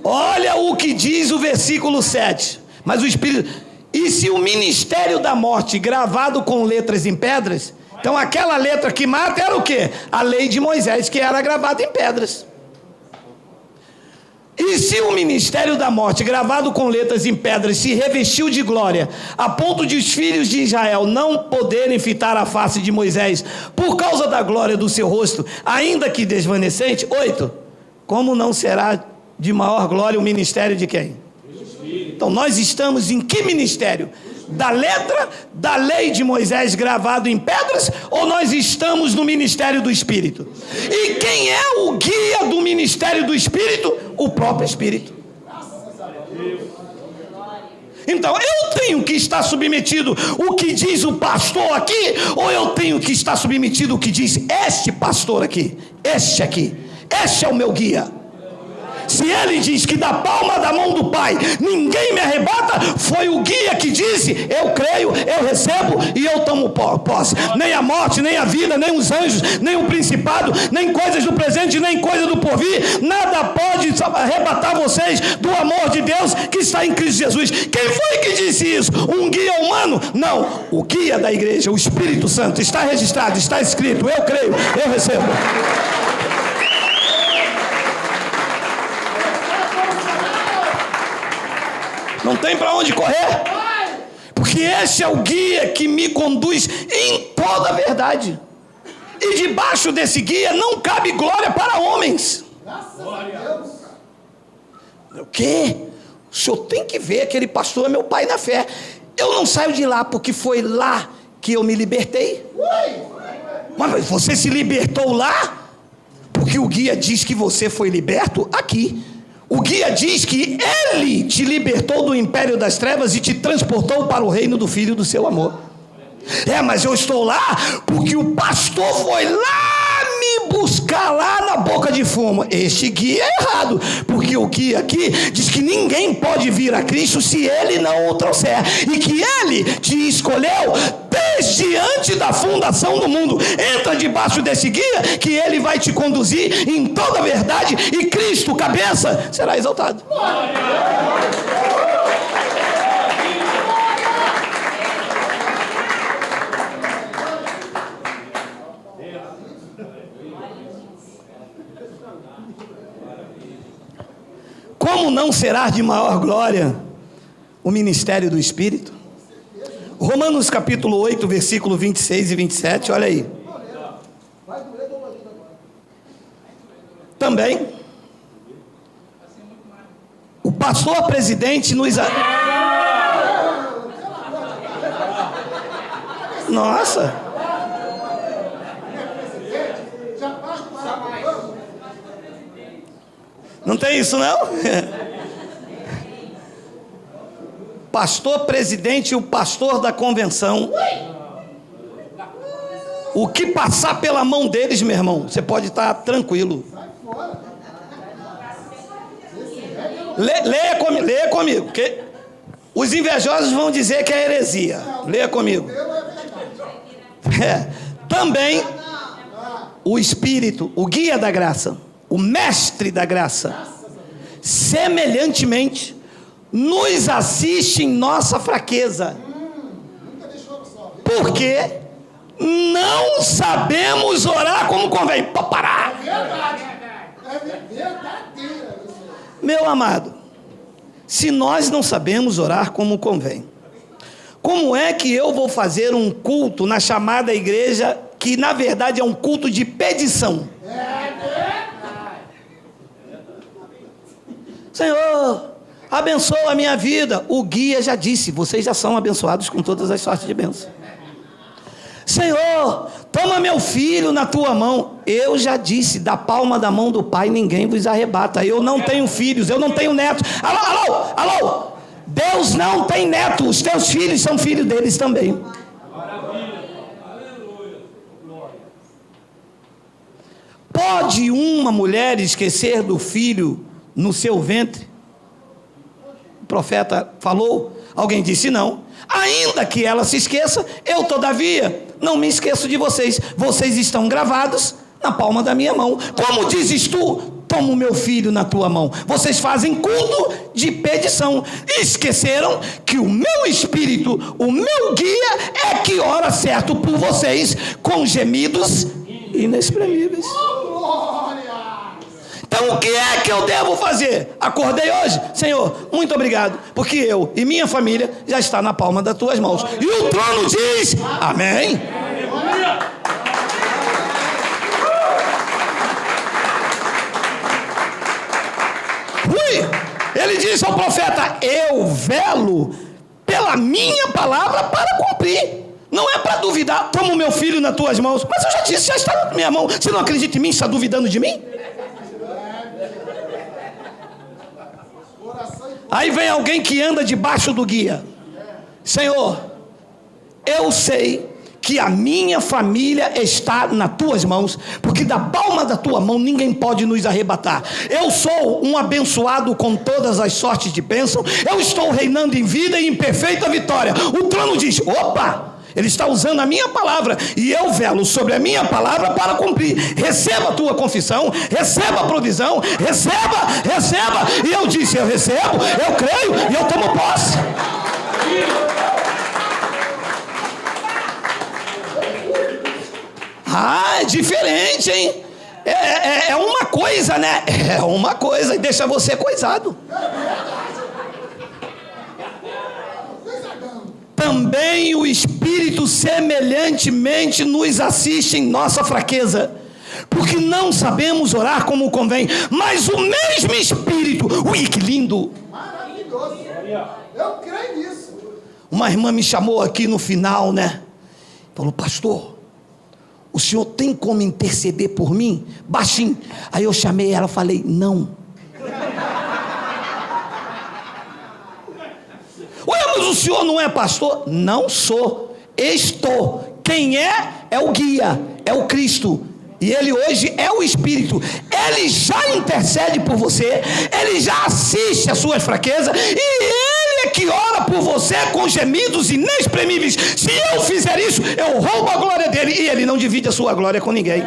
Olha o que diz o versículo 7. Mas o Espírito... E se o ministério da morte gravado com letras em pedras, então aquela letra que mata era o quê? A lei de Moisés, que era gravada em pedras. E se o ministério da morte gravado com letras em pedras se revestiu de glória, a ponto de os filhos de Israel não poderem fitar a face de Moisés por causa da glória do seu rosto, ainda que desvanecente, 8, como não será de maior glória o ministério de quem? Então nós estamos em que ministério? Da letra, da lei de Moisés gravado em pedras, ou nós estamos no ministério do Espírito? E quem é o guia do ministério do Espírito? O próprio Espírito. Então eu tenho que estar submetido o que diz o pastor aqui, ou eu tenho que estar submetido o que diz este pastor aqui, este é o meu guia. Se ele diz que da palma da mão do Pai ninguém me arrebata, foi o guia que disse: eu creio, eu recebo e eu tomo posse. Nem a morte, nem a vida, nem os anjos, nem o principado, nem coisas do presente, nem coisas do porvir, nada pode arrebatar vocês do amor de Deus que está em Cristo Jesus. Quem foi que disse isso? Um guia humano? Não, o guia da igreja, o Espírito Santo. Está registrado, está escrito: eu creio, eu recebo. Não tem para onde correr, porque esse é o guia que me conduz em toda a verdade. E debaixo desse guia não cabe glória para homens. O quê? O senhor tem que ver, aquele pastor é meu pai na fé. Eu não saio de lá porque foi lá que eu me libertei. Mas você se libertou lá? Porque o guia diz que você foi liberto aqui. O guia diz que ele te libertou do império das trevas e te transportou para o reino do Filho do seu amor. Mas eu estou lá porque o pastor foi lá me buscar lá na boca de fumo. Este guia é errado, porque o guia aqui diz que ninguém pode vir a Cristo se ele não o trouxer, e que ele te escolheu desde antes da fundação do mundo. Entra debaixo desse guia que ele vai te conduzir em toda a verdade, e Cristo, cabeça, será exaltado. Como não será de maior glória o ministério do Espírito? Romanos capítulo 8, versículo 26 e 27, olha aí. Também, o pastor presidente nos... Nossa! Não tem isso, não? Pastor presidente e o pastor da convenção. O que passar pela mão deles, meu irmão, você pode estar tranquilo. Leia comigo, porque os invejosos vão dizer que é heresia. Leia comigo. Também o Espírito, o guia da graça, o mestre da graça, semelhantemente, nos assiste em nossa fraqueza, porque não sabemos orar como convém. Para parar. Meu amado, se nós não sabemos orar como convém, como é que eu vou fazer um culto na chamada igreja, que na verdade é um culto de pedição? Senhor, abençoa a minha vida. O guia já disse, vocês já são abençoados com todas as sortes de bênção. Senhor, toma meu filho na tua mão. Eu já disse, da palma da mão do Pai ninguém vos arrebata. Eu não tenho filhos, eu não tenho netos. Alô, Deus não tem netos, os teus filhos são filhos deles também. Pode uma mulher esquecer do filho no seu ventre? O profeta falou, alguém disse não. Ainda que ela se esqueça, eu todavia não me esqueço de vocês. Vocês estão gravados na palma da minha mão. Como dizes tu, toma o meu filho na tua mão. Vocês fazem culto de pedição. Esqueceram que o meu Espírito, o meu guia, é que ora certo por vocês, com gemidos inexprimíveis. Então o que é que eu devo fazer? Acordei hoje, Senhor, muito obrigado, porque eu e minha família já está na palma das tuas mãos. E o trono diz, amém. Ele disse ao profeta, eu velo pela minha palavra para cumprir. Não é para duvidar, toma o meu filho nas tuas mãos. Mas eu já disse, já está na minha mão. Você não acredita em mim, está duvidando de mim? Aí vem alguém que anda debaixo do guia. Senhor, eu sei que a minha família está nas tuas mãos, porque da palma da tua mão ninguém pode nos arrebatar. Eu sou um abençoado com todas as sortes de bênção. Eu estou reinando em vida e em perfeita vitória. O trono diz, opa, ele está usando a minha palavra, e eu velo sobre a minha palavra para cumprir. Receba a tua confissão, receba a provisão, receba. E eu disse, eu recebo, eu creio e eu tomo posse. É diferente, hein? É uma coisa, né? É uma coisa, e deixa você coisado. Também o Espírito semelhantemente nos assiste em nossa fraqueza, porque não sabemos orar como convém, mas o mesmo Espírito, ui, que lindo! Maravilhoso! Eu creio nisso. Uma irmã me chamou aqui no final, né? Falou, pastor, o senhor tem como interceder por mim? Baixinho. Aí eu chamei ela e falei, não. Mas o senhor não é pastor? Não sou, estou. Quem é o guia, é o Cristo. E ele hoje é o Espírito. Ele já intercede por você, ele já assiste às suas fraquezas, e ele é que ora por você com gemidos inexprimíveis. Se eu fizer isso, eu roubo a glória dele, e ele não divide a sua glória com ninguém.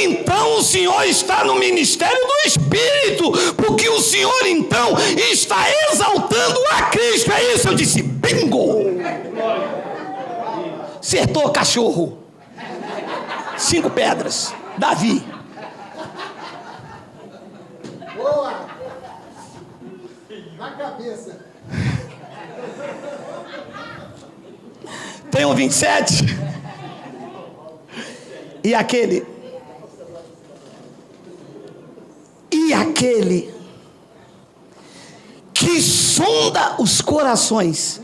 Então o Senhor está no ministério do Espírito, porque o Senhor então está exaltando a Cristo. É isso, eu disse, bingo! Acertou, cachorro. 5 pedras, Davi. Boa! Na cabeça. Tem um 27. E aquele que sonda os corações,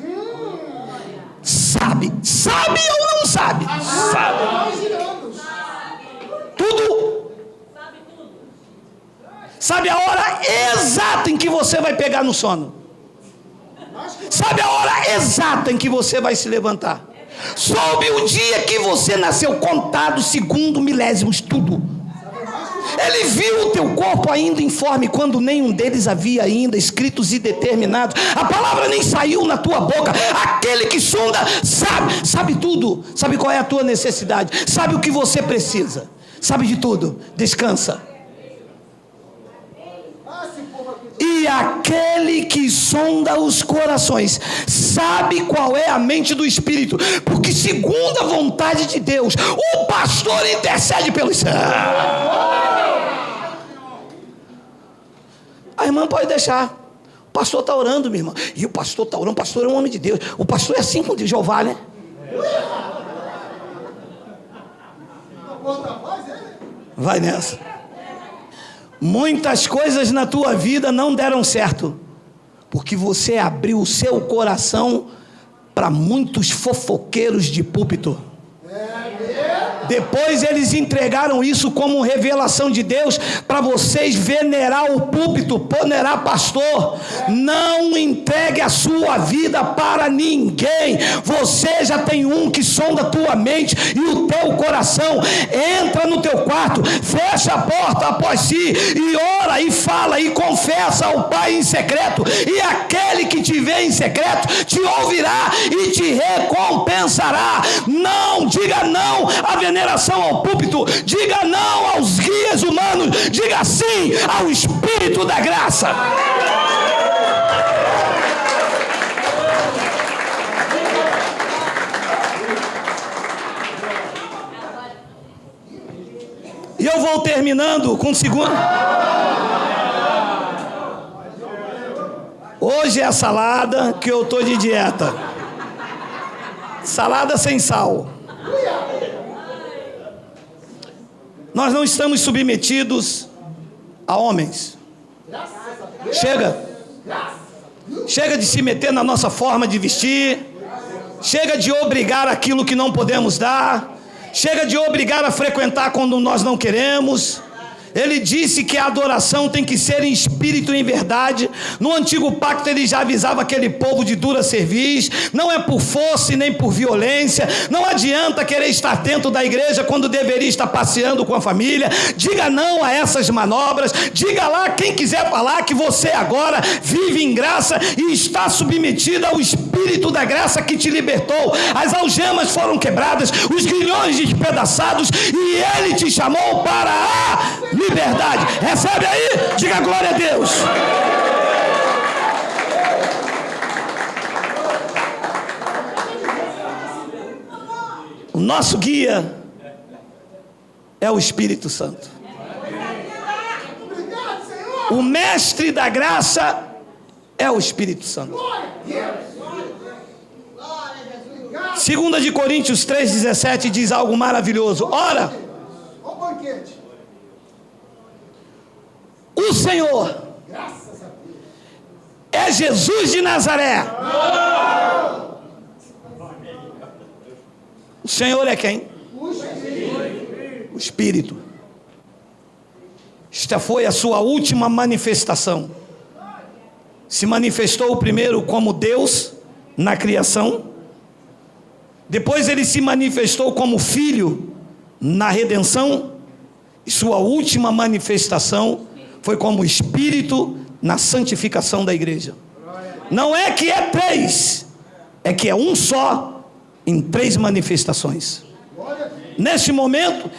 sabe ou não sabe? Sabe tudo. Sabe a hora exata em que você vai pegar no sono. Sabe a hora exata em que você vai se levantar. Soube o dia que você nasceu, contado segundo milésimos, tudo. Ele viu o teu corpo ainda informe, quando nenhum deles havia ainda escritos e determinados. A palavra nem saiu na tua boca. Aquele que sonda sabe tudo. Sabe qual é a tua necessidade, sabe o que você precisa, sabe de tudo. Descansa. E aquele que sonda os corações sabe qual é a mente do Espírito, porque segundo a vontade de Deus, o pastor intercede pelos céus. A irmã pode deixar. O pastor está orando, minha irmã. E o pastor está orando. O pastor é um homem de Deus. O pastor é assim com Jeová, né? Vai nessa. Muitas coisas na tua vida não deram certo, porque você abriu o seu coração para muitos fofoqueiros de púlpito. Depois eles entregaram isso como revelação de Deus para vocês venerar o púlpito, ponerar pastor. Não entregue a sua vida para ninguém. Você já tem um que sonda a tua mente e o teu coração. Entra no teu quarto, fecha a porta após si e ora e fala e confessa ao Pai em secreto, e aquele que te vê em secreto te ouvirá e te recompensará. Não diga não à veneração ao púlpito, diga não aos guias humanos, diga sim ao Espírito da graça. E eu vou terminando com o segundo. Hoje é salada, que eu estou de dieta. Salada sem sal. Nós não estamos submetidos a homens. Chega de se meter na nossa forma de vestir. Chega de obrigar aquilo que não podemos dar. Chega de obrigar a frequentar quando nós não queremos. Ele disse que a adoração tem que ser em espírito e em verdade. No antigo pacto ele já avisava aquele povo de dura cerviz. Não é por força e nem por violência. Não adianta querer estar dentro da igreja quando deveria estar passeando com a família. Diga não a essas manobras. Diga lá quem quiser falar que você agora vive em graça e está submetida ao Espírito da graça que te libertou. As algemas foram quebradas, os grilhões despedaçados, e ele te chamou para a liberdade. Recebe aí, diga glória a Deus. O nosso guia é o Espírito Santo. O mestre da graça é o Espírito Santo. 2 de Coríntios 3,17 diz algo maravilhoso. Ora, o Senhor é Jesus de Nazaré. O Senhor é quem? O Espírito. Esta foi a sua última manifestação. Se manifestou primeiro como Deus na criação. Depois ele se manifestou como Filho na redenção. E sua última manifestação foi como Espírito na santificação da igreja. Não é que é três, é que é um só em três manifestações. Neste momento,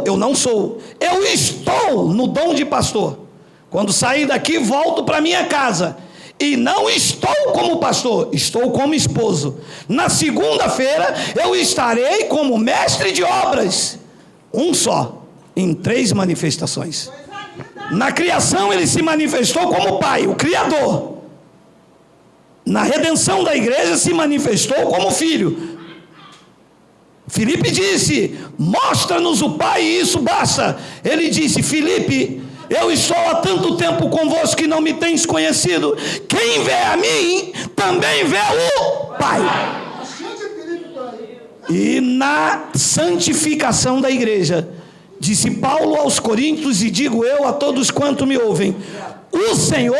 eu não sou, eu estou no dom de pastor. Quando sair daqui, volto para minha casa. E não estou como pastor, estou como esposo. Na segunda-feira, eu estarei como mestre de obras. Um só, em três manifestações. Na criação, ele se manifestou como Pai, o Criador. Na redenção da igreja, se manifestou como Filho. Filipe disse: mostra-nos o Pai e isso basta. Ele disse: Filipe, eu estou há tanto tempo convosco que não me tens conhecido. Quem vê a mim, também vê o Pai. E na santificação da igreja, disse Paulo aos Coríntios, e digo eu a todos quanto me ouvem: o Senhor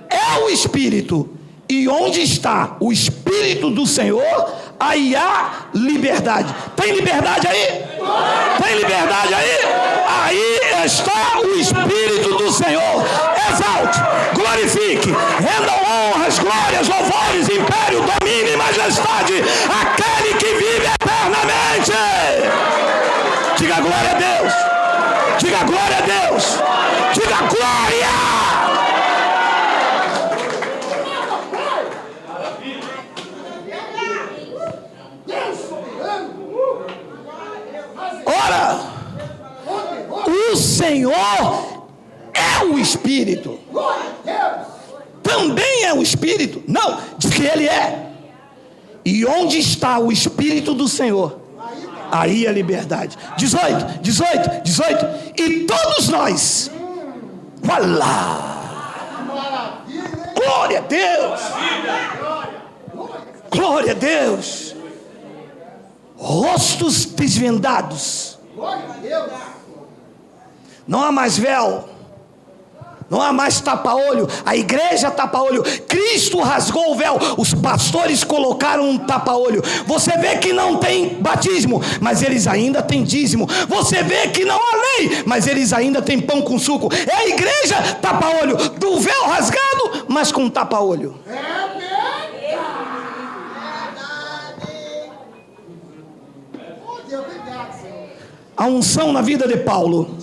é o Espírito, e onde está o Espírito do Senhor, aí há liberdade. Tem liberdade aí? Tem liberdade aí? Aí está o Espírito do Senhor. Exalte, glorifique, rendam honras, glórias, louvores, império, domínio e majestade àquele que vive eternamente. Diga glória a Deus. Diga glória a Deus. Diga glória. Ora, o Senhor é o Espírito. Também é o Espírito. Não, diz que Ele é. E onde está o Espírito do Senhor, aí a liberdade. 18. E todos nós, glória a Deus, glória a Deus, rostos desvendados. Não há mais véu, não há mais tapa-olho. A igreja tapa-olho. Cristo rasgou o véu, os pastores colocaram um tapa-olho. Você vê que não tem batismo, mas eles ainda têm dízimo. Você vê que não há lei, mas eles ainda têm pão com suco. É a igreja tapa-olho, do véu rasgado, mas com tapa-olho. A unção na vida de Paulo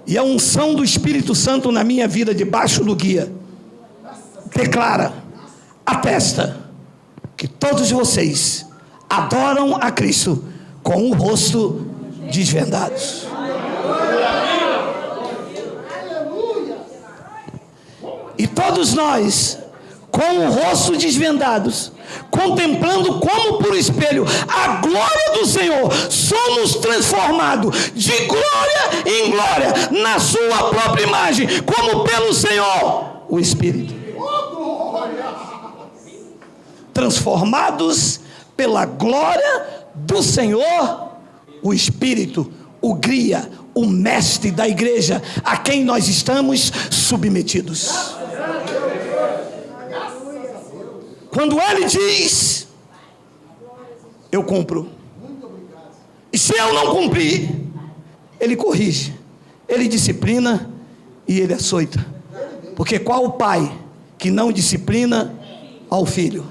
e a unção do Espírito Santo na minha vida, debaixo do guia, declara, atesta que todos vocês adoram a Cristo com o rosto desvendados. E todos nós, com o rosto desvendados, contemplando como por espelho a glória do Senhor, somos transformados de glória em glória na sua própria imagem, como pelo Senhor, o Espírito. Transformados pela glória do Senhor, o Espírito, o guia, o mestre da igreja, a quem nós estamos submetidos. Quando ele diz, eu cumpro. E se eu não cumprir, ele corrige, ele disciplina e ele açoita. Porque qual o pai que não disciplina ao filho?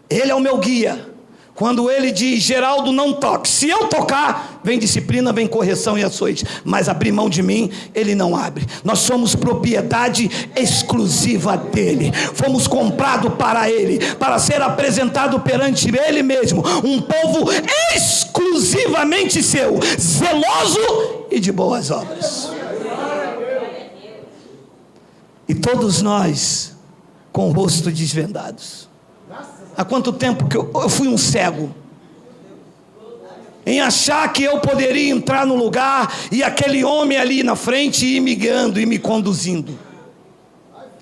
Ele é o meu guia. Quando ele diz, Geraldo, não toque. Se eu tocar, vem disciplina, vem correção e açoite. Mas abrir mão de mim, ele não abre. Nós somos propriedade exclusiva dele. Fomos comprados para ele, para ser apresentado perante ele mesmo. Um povo exclusivamente seu, zeloso e de boas obras. E todos nós, com o rosto desvendados. Há quanto tempo que eu fui um cego em achar que eu poderia entrar no lugar e aquele homem ali na frente ir me guiando e me conduzindo,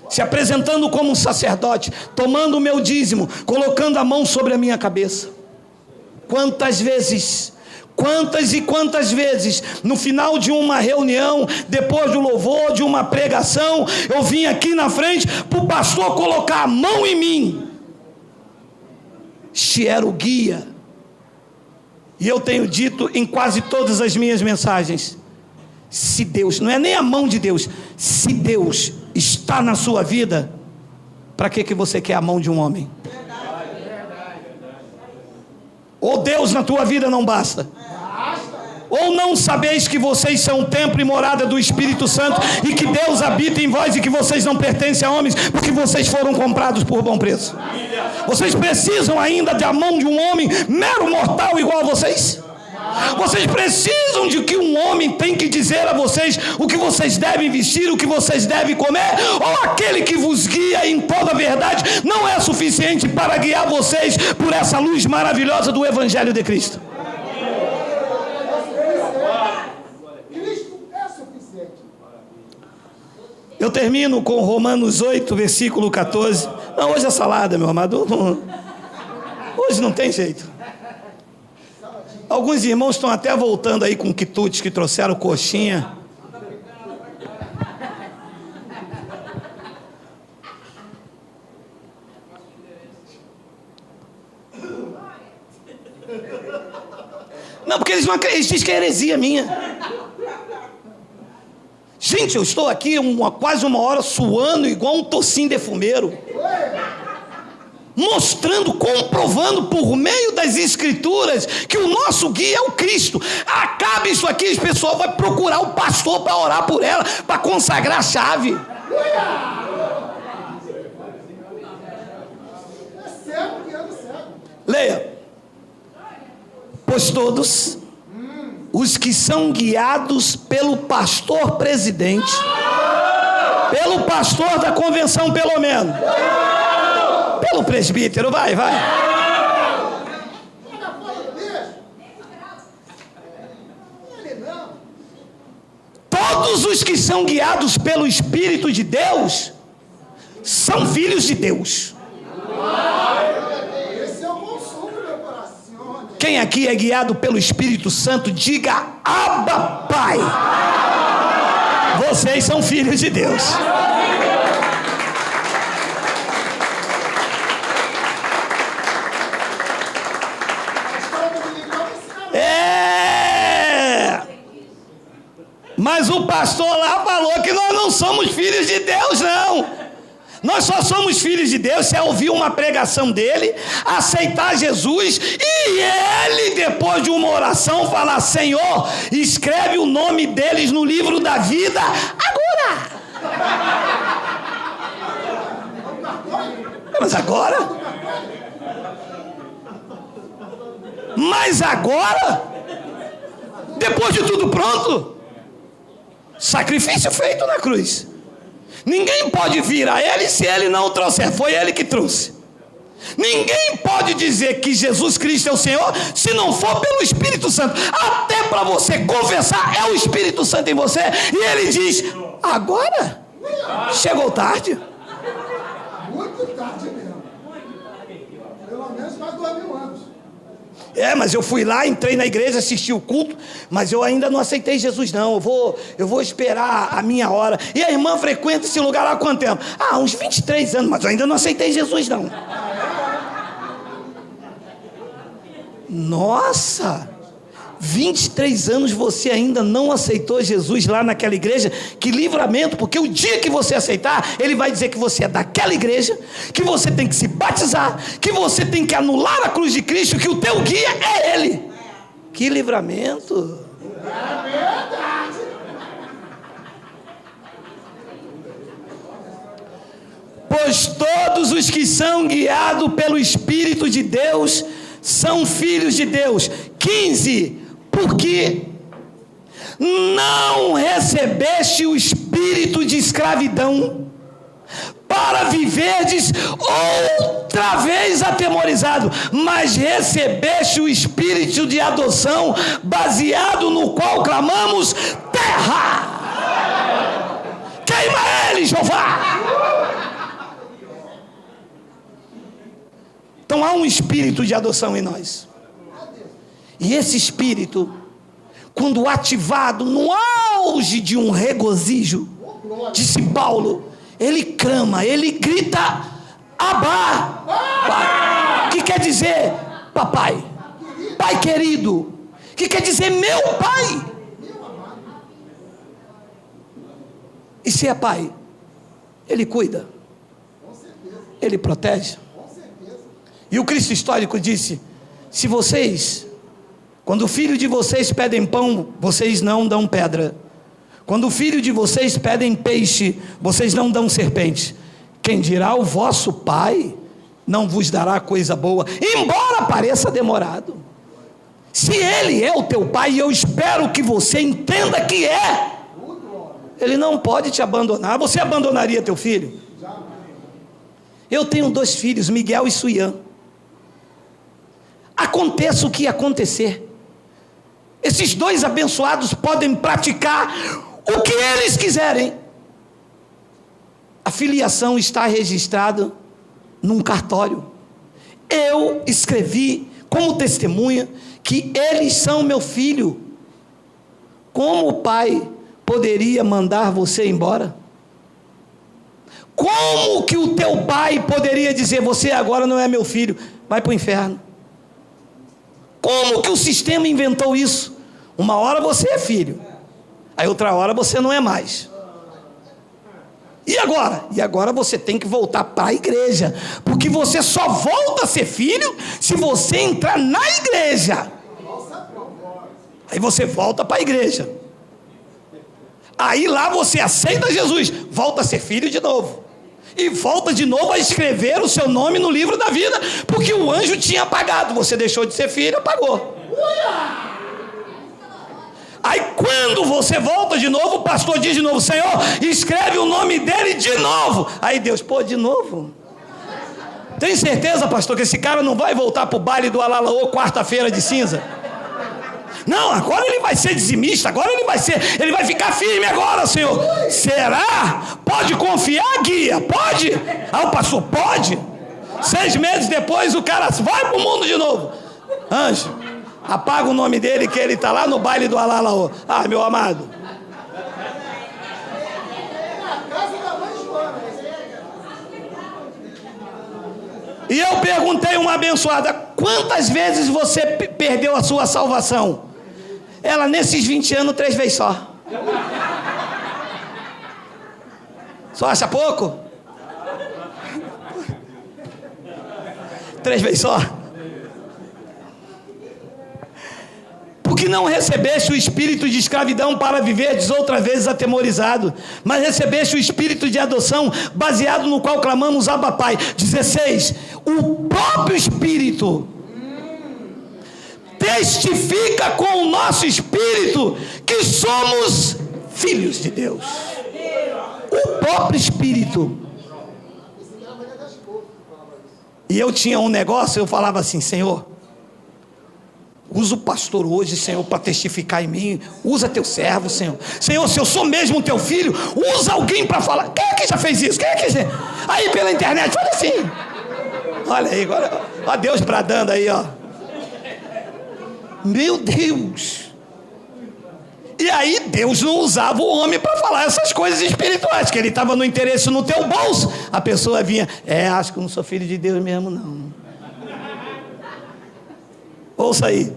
se apresentando como um sacerdote, tomando o meu dízimo, colocando a mão sobre a minha cabeça. Quantas vezes Quantas e quantas vezes, no final de uma reunião, depois do louvor, de uma pregação, eu vim aqui na frente para o pastor colocar a mão em mim. Este era o guia. E eu tenho dito em quase todas as minhas mensagens, se Deus, não é nem a mão de Deus, se Deus está na sua vida, para que você quer a mão de um homem? Ou Deus na tua vida não basta? Ou não sabeis que vocês são templo e morada do Espírito Santo, e que Deus habita em vós, e que vocês não pertencem a homens, porque vocês foram comprados por bom preço? Vocês precisam ainda da mão de um homem mero mortal igual a vocês? Vocês precisam de que um homem tem que dizer a vocês o que vocês devem vestir, o que vocês devem comer? Ou aquele que vos guia em toda a verdade não é suficiente para guiar vocês por essa luz maravilhosa do Evangelho de Cristo? Eu termino com Romanos 8, versículo 14. Não, hoje é salada, meu amado. Hoje não tem jeito. Alguns irmãos estão até voltando aí com quitutes que trouxeram coxinha. Não, porque eles não acreditam, eles dizem que é heresia minha. Gente, eu estou aqui quase uma hora suando igual um tocinho de fumeiro, mostrando, comprovando por meio das escrituras que o nosso guia é o Cristo. Acabe isso aqui, o pessoal vai procurar o pastor para orar por ela, para consagrar a chave. Leia. Pois todos os que são guiados pelo pastor presidente, pelo pastor da convenção, pelo menos, pelo presbítero, vai. Todos os que são guiados pelo Espírito de Deus são filhos de Deus. Quem aqui é guiado pelo Espírito Santo, diga Abba, Pai. Vocês são filhos de Deus. Mas o pastor lá falou que nós não somos filhos de Deus, não. Nós só somos filhos de Deus se ouvir uma pregação dele, aceitar Jesus, e ele, depois de uma oração, falar: Senhor, escreve o nome deles no livro da vida agora. Mas agora, depois de tudo pronto, sacrifício feito na cruz. Ninguém pode vir a ele se ele não o trouxer. Foi ele que trouxe. Ninguém pode dizer que Jesus Cristo é o Senhor se não for pelo Espírito Santo. Até para você confessar, é o Espírito Santo em você. E ele diz: agora? Chegou tarde. Muito tarde mesmo. Pelo menos mais 2000 anos. Mas eu fui lá, entrei na igreja, assisti o culto, mas eu ainda não aceitei Jesus não, eu vou esperar a minha hora. E a irmã frequenta esse lugar há quanto tempo? Uns 23 anos, mas eu ainda não aceitei Jesus não. Nossa, 23 anos você ainda não aceitou Jesus lá naquela igreja? Que livramento, porque o dia que você aceitar, ele vai dizer que você é daquela igreja, que você tem que se batizar, que você tem que anular a cruz de Cristo, que o teu guia é ele. Que livramento. É verdade. Pois todos os que são guiados pelo Espírito de Deus são filhos de Deus. 15. Porque não recebeste o espírito de escravidão para viverdes outra vez atemorizado, mas recebeste o espírito de adoção, baseado no qual clamamos: terra! Queima ele, Jeová! Então há um espírito de adoção em nós. E esse espírito, quando ativado no auge de um regozijo, disse Paulo, ele clama, ele grita, Abá, Pai. Que quer dizer papai, pai querido, que quer dizer meu pai. E se é pai, ele cuida, ele protege. E o Cristo histórico disse, se vocês, quando o filho de vocês pedem pão, vocês não dão pedra. Quando o filho de vocês pedem peixe, vocês não dão serpente. Quem dirá o vosso pai não vos dará coisa boa, embora pareça demorado. Se ele é o teu pai, e eu espero que você entenda que é, ele não pode te abandonar. Você abandonaria teu filho? Eu tenho 2 filhos, Miguel e Suian. Aconteça o que acontecer, esses 2 abençoados podem praticar o que eles quiserem. A filiação está registrada num cartório. Eu escrevi como testemunha que eles são meu filho. Como o pai poderia mandar você embora? Como que o teu pai poderia dizer, você agora não é meu filho, vai para o inferno? Como que o sistema inventou isso? Uma hora você é filho, aí outra hora você não é mais. E agora? E agora você tem que voltar para a igreja, porque você só volta a ser filho se você entrar na igreja. Aí você volta para a igreja. Aí lá você aceita Jesus, volta a ser filho de novo. E volta de novo a escrever o seu nome no livro da vida, porque o anjo tinha apagado. Você deixou de ser filho, apagou. Aí quando você volta de novo, o pastor diz de novo, Senhor, escreve o nome dele de novo. Aí Deus, pô, de novo? Tem certeza, pastor, que esse cara não vai voltar para o baile do Alalaô quarta-feira de cinza? Não, agora ele vai ser dizimista, agora ele vai ficar firme agora, Senhor. Será? Pode confiar, guia? Pode? Ah, o pastor, pode? 6 meses depois o cara vai para o mundo de novo. Anjo, apaga o nome dele que ele está lá no baile do Alalaô. Ah, meu amado. E eu perguntei uma abençoada, quantas vezes você perdeu a sua salvação? Ela, nesses 20 anos, 3 vezes só. Só acha pouco? 3 vezes só. Porque não recebeste o espírito de escravidão para viverdes outra vez atemorizado, mas recebeste o espírito de adoção, baseado no qual clamamos Abba Pai. 16. O próprio espírito testifica com o nosso espírito que somos filhos de Deus. O próprio espírito. E eu tinha um negócio, eu falava assim, Senhor, usa o pastor hoje, Senhor, para testificar em mim. Usa teu servo, Senhor. Senhor, se eu sou mesmo teu filho, usa alguém para falar. Quem é que já fez isso? Quem é que já... Aí pela internet, olha assim. Olha aí, agora, ó Deus bradando aí, ó. Meu Deus. E aí Deus não usava o homem para falar essas coisas espirituais, que ele estava no interesse no teu bolso. A pessoa vinha, acho que eu não sou filho de Deus mesmo não. Ouça aí.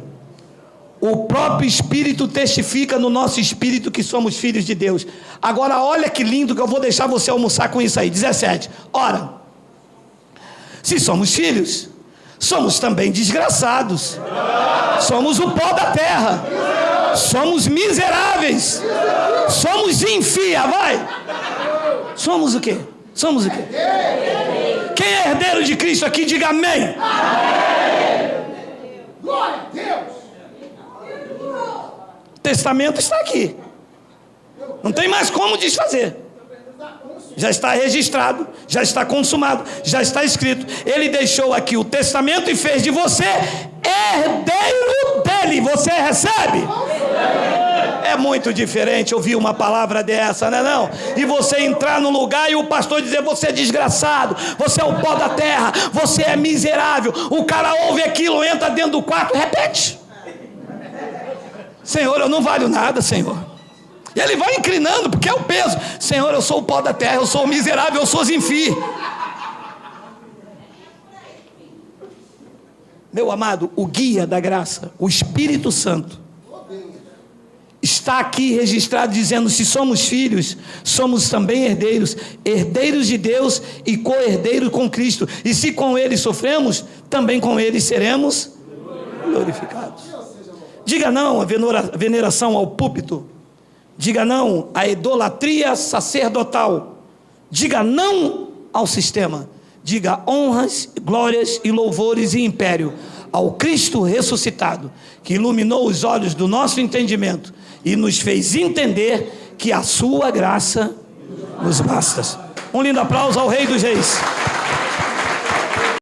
O próprio Espírito testifica no nosso espírito que somos filhos de Deus. Agora olha que lindo que eu vou deixar você almoçar com isso aí. 17. Ora, se somos filhos, somos também desgraçados. Somos o pó da terra. Somos miseráveis. Somos infia, vai. Somos o quê? Somos o quê? Quem é herdeiro de Cristo aqui, diga amém. Glória a Deus. O testamento está aqui. Não tem mais como desfazer. Já está registrado, já está consumado, já está escrito. Ele deixou aqui o testamento e fez de você herdeiro dele. Você recebe? É muito diferente ouvir uma palavra dessa, não é não? E você entrar no lugar e o pastor dizer, você é desgraçado, você é o pó da terra, você é miserável. O cara ouve aquilo, entra dentro do quarto, repete. Senhor, eu não valho nada, Senhor. E ele vai inclinando, porque é o peso. Senhor, eu sou o pó da terra, eu sou o miserável, eu sou Zinfi. Meu amado, o guia da graça, o Espírito Santo, está aqui registrado dizendo: se somos filhos, somos também herdeiros, herdeiros de Deus e co-herdeiros com Cristo. E se com Ele sofremos, também com Ele seremos glorificados. Diga não à veneração ao púlpito. Diga não à idolatria sacerdotal. Diga não ao sistema. Diga honras, glórias e louvores e império ao Cristo ressuscitado, que iluminou os olhos do nosso entendimento e nos fez entender que a sua graça nos basta. Um lindo aplauso ao Rei dos Reis.